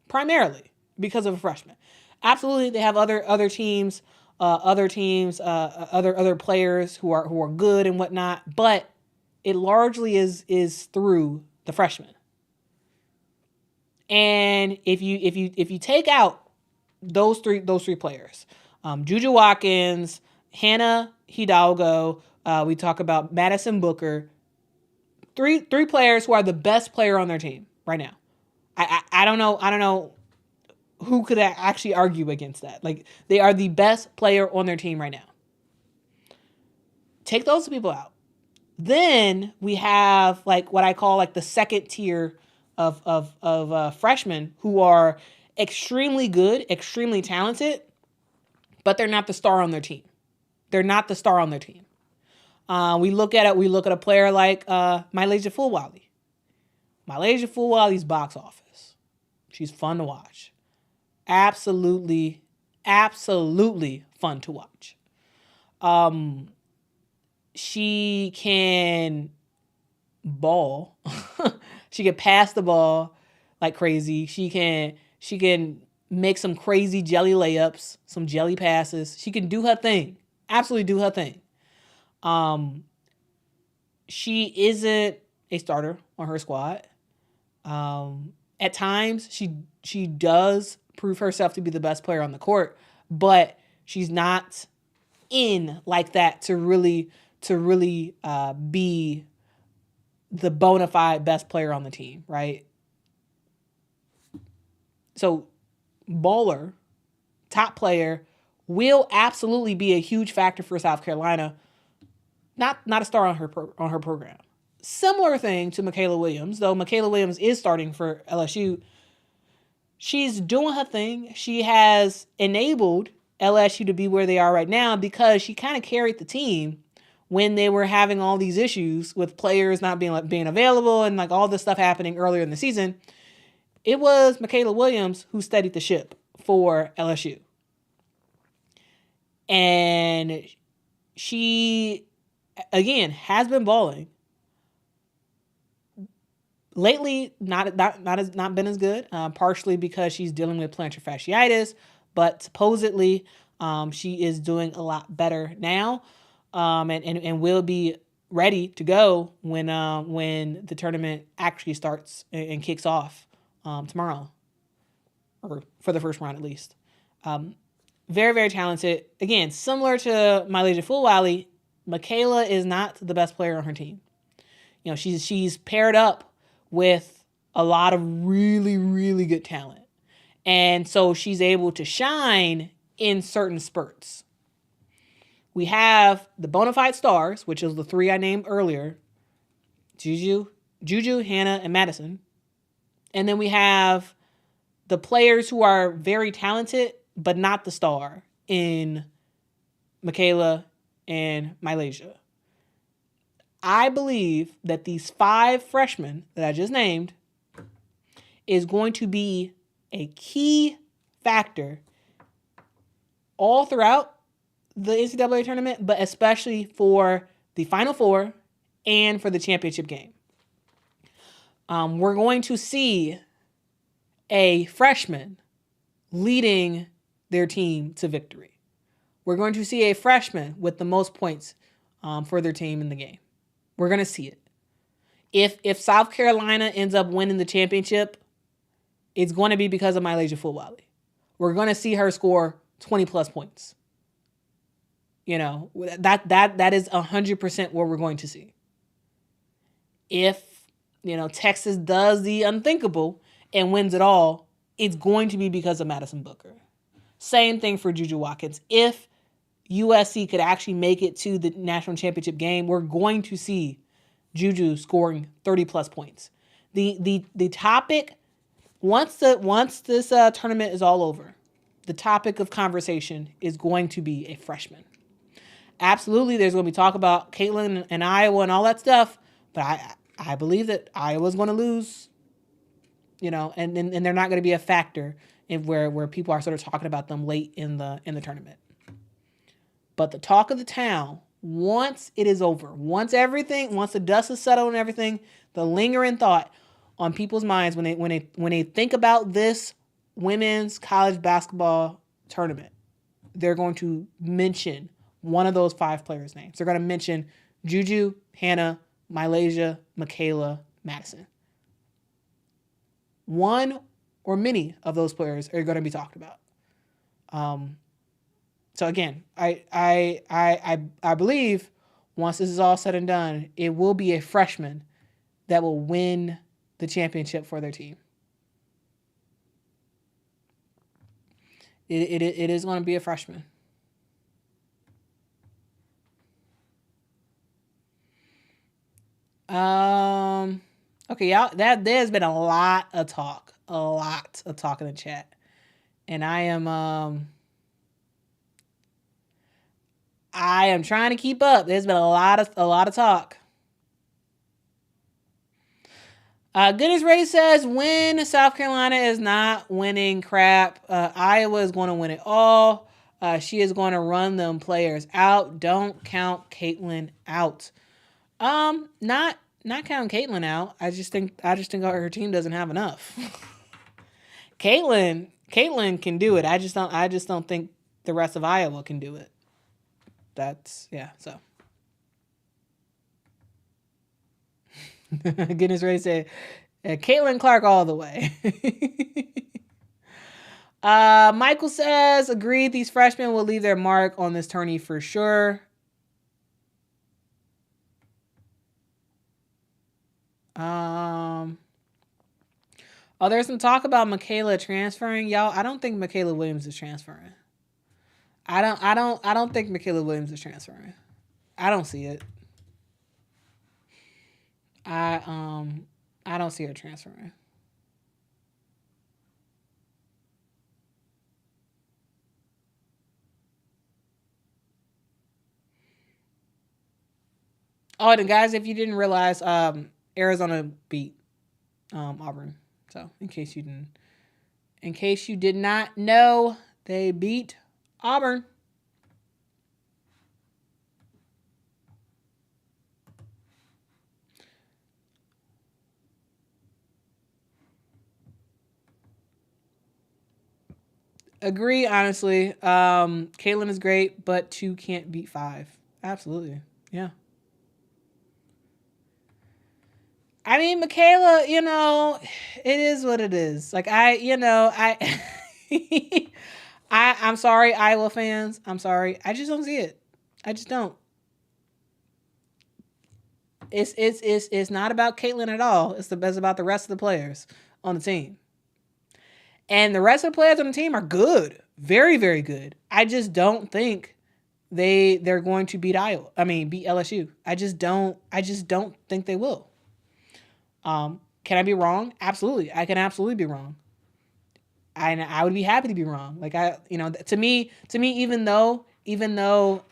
Primarily because of a freshman. Absolutely, they have other teams, other players who are good and whatnot, but it largely is through the freshmen. And if you take out those three players, Juju Watkins, Hannah Hidalgo, we talk about Madison Booker, three players who are the best player on their team right now. I don't know who could actually argue against that. Like, they are the best player on their team right now. Take those people out. Then we have like what I call like the second tier of freshmen who are extremely good, extremely talented, but they're not the star on their team. They're not the star on their team. We look at a player like Aaliyah Edwards. Aaliyah Edwards' box office. She's fun to watch. Absolutely fun to watch. She can ball. She can pass the ball like crazy. She can make some crazy jelly layups, some jelly passes. She can do her thing. Absolutely do her thing. She isn't a starter on her squad. At times she does prove herself to be the best player on the court, but she's not in like that to really be the bona fide best player on the team, right? So baller, top player, will absolutely be a huge factor for South Carolina. Not a star on her program. Similar thing to Michaela Williams, though Michaela Williams is starting for LSU. She's doing her thing. She has enabled LSU to be where they are right now because she kind of carried the team when they were having all these issues with players not being available and like all this stuff happening earlier in the season. It was Michaela Williams who steadied the ship for LSU. And she, again, has been balling. Lately, not been as good, partially because she's dealing with plantar fasciitis, but supposedly she is doing a lot better now, and will be ready to go when the tournament actually starts and kicks off tomorrow, or for the first round at least. Very, very talented. Again, similar to Aaliyah Edwards, Michaela is not the best player on her team. You know, she's paired up with a lot of really, really good talent. And so she's able to shine in certain spurts. We have the bona fide stars, which is the three I named earlier, Juju, Hannah, and Madison. And then we have the players who are very talented, but not the star in Michaela and Aaliyah. I believe that these 5 freshmen that I just named is going to be a key factor all throughout the NCAA tournament, but especially for the Final Four and for the championship game. We're going to see a freshman leading their team to victory. We're going to see a freshman with the most points for their team in the game. We're going to see it. If South Carolina ends up winning the championship, it's going to be because of Aaliyah Edwards. We're going to see her score 20 plus points. You know, that is 100% what we're going to see. If, you know, Texas does the unthinkable and wins it all, it's going to be because of Madison Booker. Same thing for Juju Watkins. If USC could actually make it to the national championship game, we're going to see Juju scoring 30 plus points. The topic, once this tournament is all over, the topic of conversation is going to be a freshman. Absolutely, there's going to be talk about Caitlin and Iowa and all that stuff, but I believe that Iowa's going to lose, and they're not going to be a factor in where people are sort of talking about them late in the tournament. But the talk of the town, once it is over, once the dust is settled and everything, the lingering thought on people's minds when they think about this women's college basketball tournament, they're going to mention one of those 5 players' names. They're going to mention Juju, Hannah, Mylasia, Michaela, Madison. One or many of those players are going to be talked about. So again, I believe once this is all said and done, it will be a freshman that will win the championship for their team. It is going to be a freshman. Okay, y'all, there's been a lot of talk in the chat, and I am trying to keep up. There's been a lot of talk. Goodness Ray says, when South Carolina is not winning crap, Iowa is going to win it all. She is going to run them players out. Don't count Caitlin out. Not counting Caitlin out. I just think her team doesn't have enough. Caitlin can do it. I just don't think the rest of Iowa can do it. So. Goodness ready to say, Caitlin Clark all the way. Michael says, agreed, these freshmen will leave their mark on this tourney for sure. There's some talk about Michaela transferring. Y'all, I don't think Michaela Williams is transferring. I don't think Michaela Williams is transferring. I don't see it. I don't see her transferring. Oh, and guys, if you didn't realize, Arizona beat Auburn. So in case you did not know, they beat Auburn. Agree, honestly. Caitlin is great, but 2 can't beat 5. Absolutely. Yeah. I mean, Michaela, it is what it is. Like, I'm sorry, Iowa fans. I'm sorry. I just don't see it. I just don't. It's not about Caitlin at all. It's about the rest of the players on the team. And the rest of the players on the team are good. Very, very good. I just don't think they're going to beat beat LSU. I just don't think they will. Can I be wrong? Absolutely. I can absolutely be wrong. I would be happy to be wrong. Like, to me, even though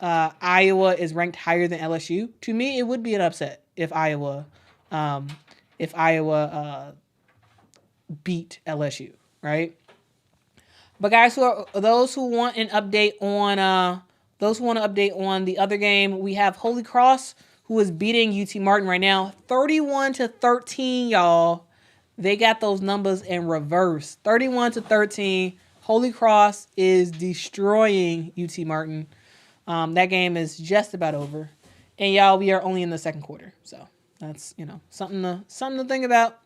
Iowa is ranked higher than LSU, to me, it would be an upset if Iowa beat LSU, right? But guys, those who want an update on the other game, we have Holy Cross, who is beating UT Martin right now, 31-13, y'all. They got those numbers in reverse. 31-13. Holy Cross is destroying UT Martin. That game is just about over. And y'all, we are only in the second quarter. So that's, something to think about.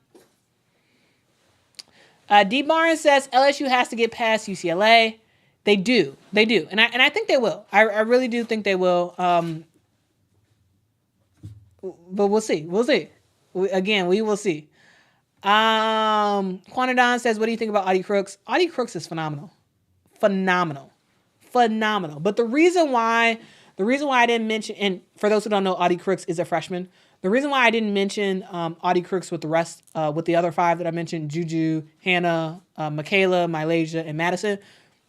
D. Barnes says LSU has to get past UCLA. They do. And I think they will. I really do think they will. But we'll see. We will see. Quantadon says, what do you think about Audie Crooks? Audie Crooks is phenomenal. But the reason why I didn't mention, and for those who don't know, Audie Crooks is a freshman. The reason why I didn't mention Audie Crooks with the other 5 that I mentioned, Juju, Hannah, Michaela, Mylasia, and Madison.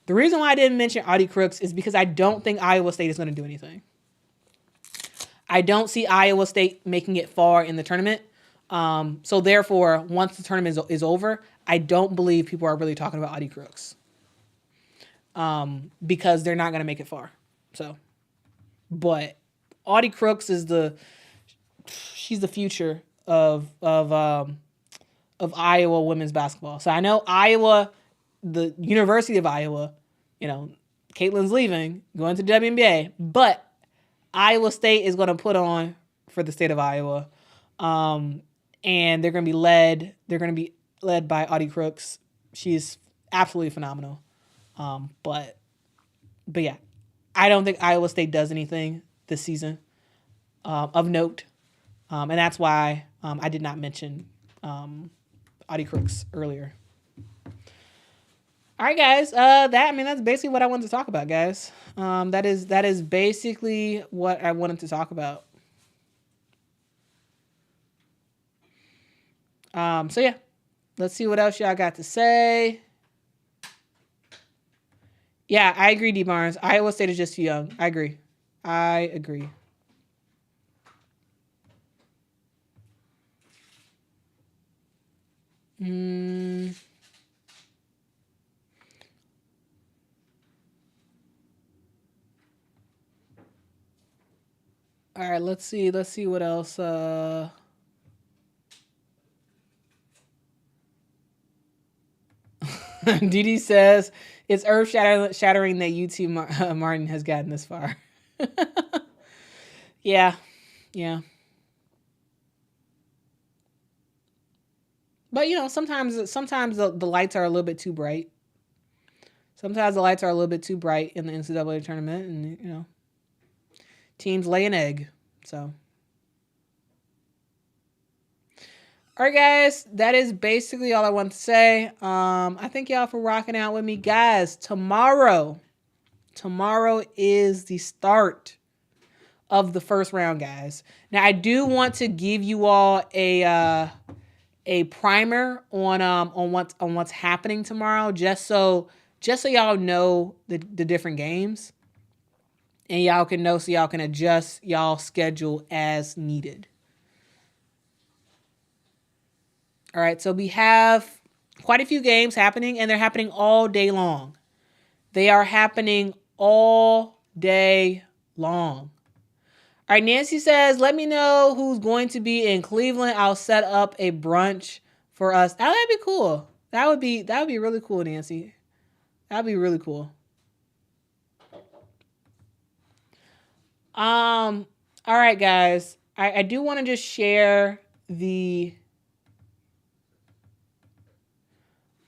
The reason why I didn't mention Audie Crooks is because I don't think Iowa State is going to do anything. I don't see Iowa State making it far in the tournament. So therefore, once the tournament is over, I don't believe people are really talking about Audie Crooks. Because they're not going to make it far. So, but Audie Crooks is she's the future of Iowa women's basketball. So I know Iowa, the University of Iowa, Caitlin's leaving, going to the WNBA, but Iowa State is going to put on for the state of Iowa. And they're going to be led by Audie Crooks. She's absolutely phenomenal. But yeah, I don't think Iowa State does anything this season, of note. And that's why, I did not mention, Audie Crooks earlier. All right, guys. That's basically what I wanted to talk about, guys. That is basically what I wanted to talk about. So yeah, let's see what else y'all got to say. Yeah, I agree, D Barnes. Iowa State is just too young. I agree. All right, let's see what else. Didi says it's earth shattering that UT Martin has gotten this far. Yeah. But sometimes the lights are a little bit too bright. Sometimes the lights are a little bit too bright in the NCAA tournament, and teams lay an egg. So, all right, guys, that is basically all I want to say. I thank y'all for rocking out with me, guys. Tomorrow is the start of the first round, guys. Now, I do want to give you all a primer on what's happening tomorrow, just so y'all know the different games, and y'all can know, so y'all can adjust y'all schedule as needed. All right, so we have quite a few games happening, and they're happening all day long. They are happening all day long. All right, Nancy says, let me know who's going to be in Cleveland. I'll set up a brunch for us. That'd be cool. That would be really cool, Nancy. That'd be really cool. All right, guys. I do want to just share the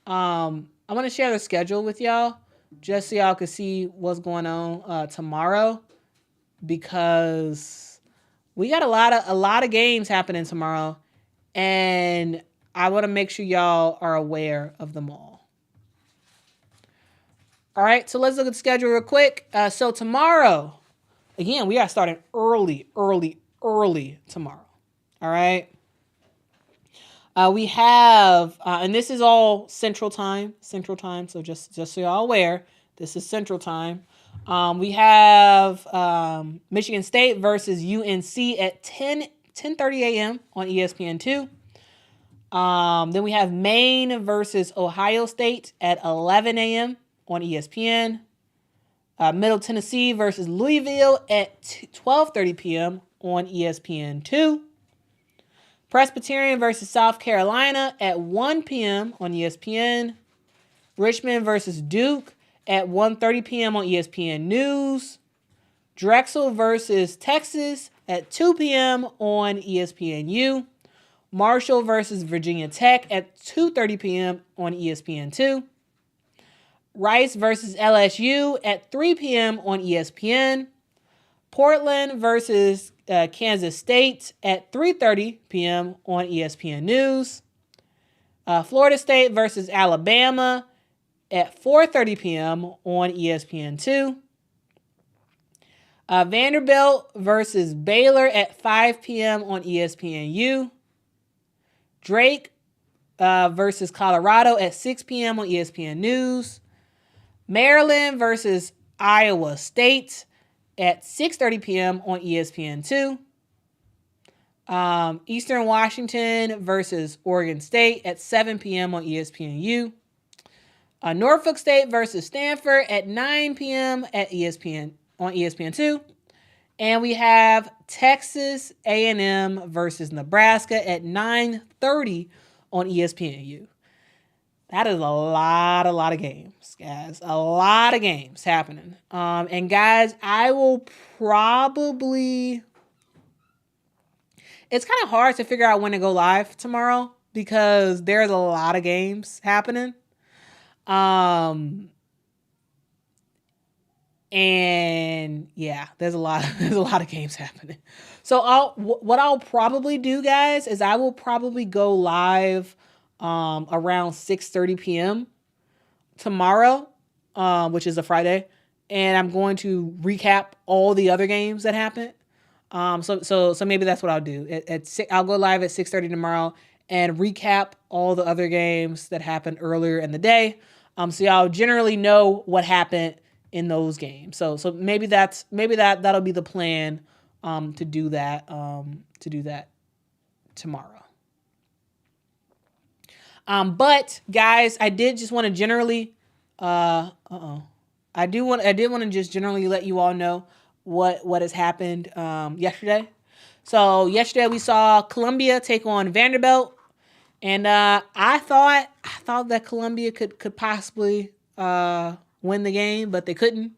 I want to share the schedule with y'all, just so y'all can see what's going on tomorrow, because we got a lot of games happening tomorrow, and I want to make sure y'all are aware of them all. All right, so let's look at the schedule real quick. So tomorrow, again, we are starting early tomorrow. All right. We have, and this is all Central Time. So just so y'all aware, this is Central Time. We have Michigan State versus UNC at 10:30 a.m. on ESPN2. Then we have Maine versus Ohio State at 11 a.m. on ESPN. Middle Tennessee versus Louisville at 12:30 p.m. on ESPN2. Presbyterian versus South Carolina at 1 p.m. on ESPN. Richmond versus Duke at 1:30 p.m. on ESPN News. Drexel versus Texas at 2 p.m. on ESPNU. Marshall versus Virginia Tech at 2:30 p.m. on ESPN2. Rice versus LSU at 3 p.m. on ESPN. Portland versus Kansas State at 3:30 p.m. on ESPN News. Florida State versus Alabama at 4:30 p.m. on ESPN2. Vanderbilt versus Baylor at 5 p.m. on ESPNU. Drake versus Colorado at 6 p.m. on ESPN News. Maryland versus Iowa State at 6:30 p.m. on ESPN2. Eastern Washington versus Oregon State at 7 p.m. on ESPNU. Norfolk State versus Stanford at 9 p.m. at ESPN on ESPN2. And we have Texas A&M versus Nebraska at 9:30 on ESPNU. That is a lot of games, guys. A lot of games happening. And guys, I will probably... It's kind of hard to figure out when to go live tomorrow because there's a lot of games happening. And yeah, there's a lot of games happening. So what I'll probably do, guys, is I will probably go live around 6:30 p.m. tomorrow, which is a Friday, and I'm going to recap all the other games that happened. So maybe that's what I'll do. I'll go live at 6:30 tomorrow and recap all the other games that happened earlier in the day. So y'all generally know what happened in those games. So maybe that'll be the plan to do that tomorrow. But guys, I did just want to generally I did want to just generally let you all know what has happened yesterday. So yesterday we saw Columbia take on Vanderbilt, and I thought that Columbia could possibly win the game, but they couldn't.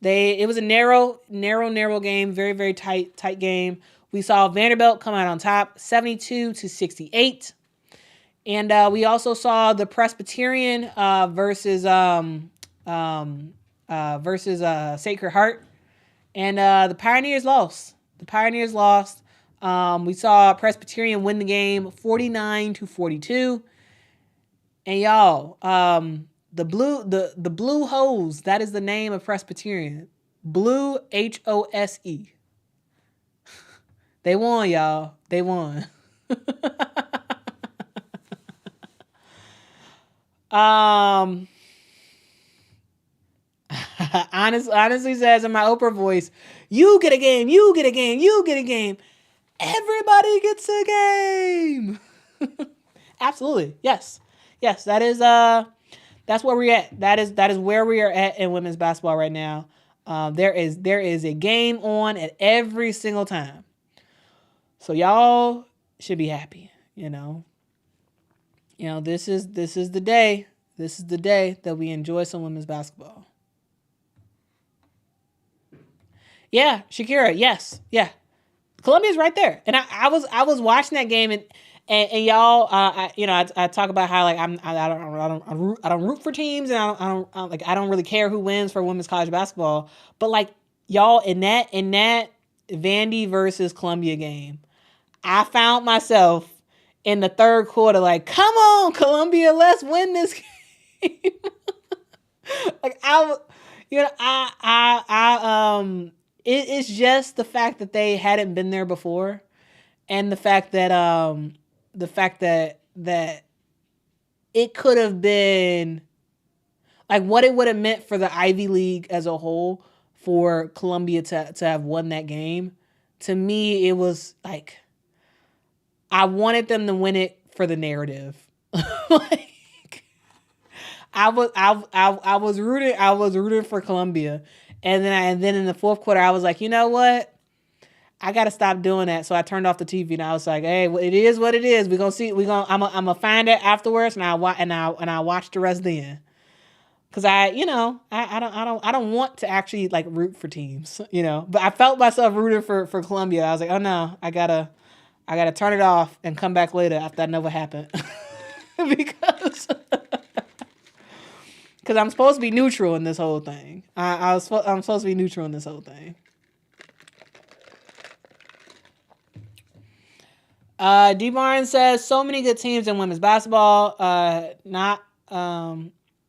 It was a narrow game, very, very tight game. We saw Vanderbilt come out on top, 72-68. And we also saw the Presbyterian versus Sacred Heart. And the Pioneers lost. We saw Presbyterian win the game 49-42. And y'all, the Blue Hose, that is the name of Presbyterian. Blue Hose. They won, y'all. They won. Honestly says in my Oprah voice, you get a game. Everybody gets a game. Absolutely. Yes. That is, that's where we're at. That is where we are at in women's basketball right now. There is a game on at every single time. So y'all should be happy, this is the day. This is the day that we enjoy some women's basketball. Yeah, Shakira. Yes. Yeah. Columbia's right there. And I was watching that game and y'all, I talk about how like I don't root for teams and I don't really care who wins for women's college basketball. But like y'all in that Vandy versus Columbia game, I found myself in the third quarter like, come on, Columbia, let's win this game. Like it's just the fact that they hadn't been there before, and the fact that it could have been like what it would have meant for the Ivy League as a whole for Columbia to have won that game. To me, it was like I wanted them to win it for the narrative. Like I was rooting for Columbia. And then in the fourth quarter, I was like, you know what? I got to stop doing that. So I turned off the TV and I was like, hey, well, it is what it is. We're going to see. I'm going to find it afterwards and I'll watch the rest then. Cause I don't want to actually like root for teams, but I felt myself rooting for Columbia. I was like, oh no, I gotta turn it off and come back later after that never happened. because I'm supposed to be neutral in this whole thing. I'm supposed to be neutral in this whole thing. D. Barnes says, so many good teams in women's basketball.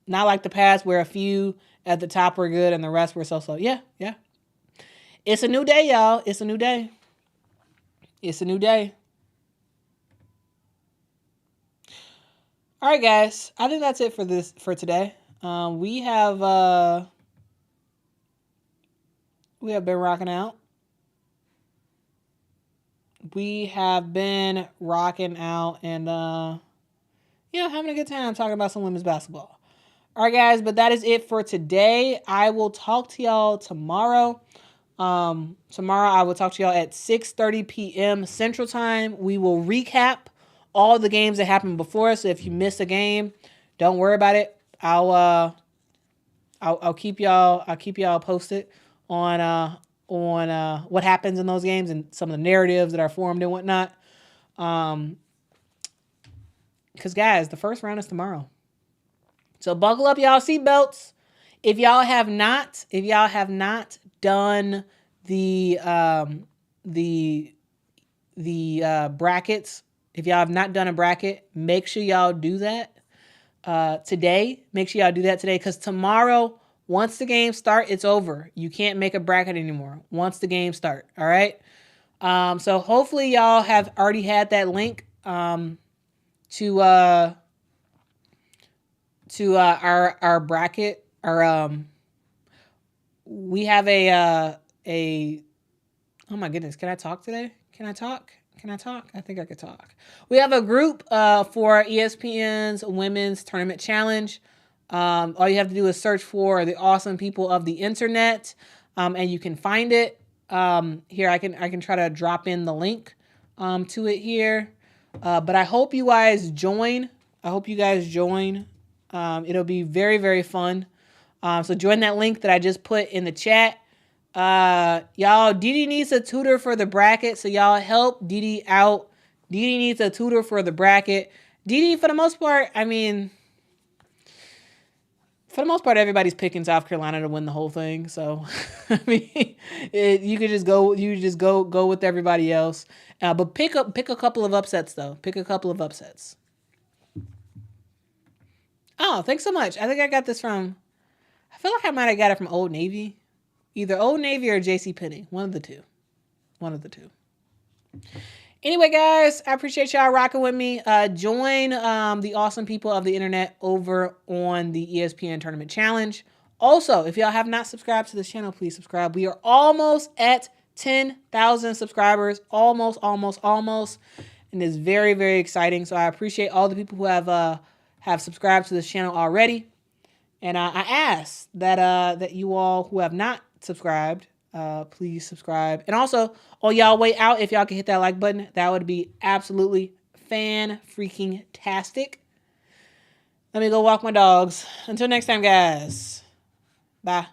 Not like the past where a few at the top were good and the rest were so-so. Yeah. It's a new day, y'all. It's a new day. It's a new day. All right, guys. I think that's it for today. We have been rocking out. We have been rocking out and having a good time talking about some women's basketball. All right, guys, but that is it for today. I will talk to y'all tomorrow. Tomorrow I will talk to y'all at 6:30 p.m. Central Time. We will recap all the games that happened before us. So if you miss a game, don't worry about it. I'll keep y'all posted on what happens in those games and some of the narratives that are formed and whatnot. Because guys, the first round is tomorrow. So buckle up y'all seatbelts. If y'all have not done the brackets, if y'all have not done a bracket, make sure y'all do that today. Make sure y'all do that today, because tomorrow, once the games start, it's over. You can't make a bracket anymore once the games start. All right. So hopefully y'all have already had that link to our bracket. We have a oh my goodness, can I talk today? Can I talk? I think I could talk. We have a group for ESPN's Women's Tournament Challenge. All you have to do is search for the awesome people of the internet, and you can find it. Here, I can try to drop in the link to it here. But I hope you guys join. It'll be very, very fun. So join that link that I just put in the chat. Y'all, Didi needs a tutor for the bracket, so y'all help Didi out. Didi needs a tutor for the bracket. Didi, for the most part, everybody's picking South Carolina to win the whole thing. So, you could just go with everybody else. But pick a couple of upsets though. Pick a couple of upsets. Oh, thanks so much. I think I got this from. I feel like I might have got it from Old Navy, either Old Navy or JCPenney. One of the two. Anyway, guys, I appreciate y'all rocking with me. Join the awesome people of the internet over on the ESPN Tournament Challenge. Also, if y'all have not subscribed to this channel, please subscribe. We are almost at 10,000 subscribers. Almost. And it's very, very exciting. So I appreciate all the people who have subscribed to this channel already. And I ask that you all who have not subscribed, please subscribe. And also, on y'all way out, if y'all can hit that like button, that would be absolutely fan-freaking-tastic. Let me go walk my dogs. Until next time, guys. Bye.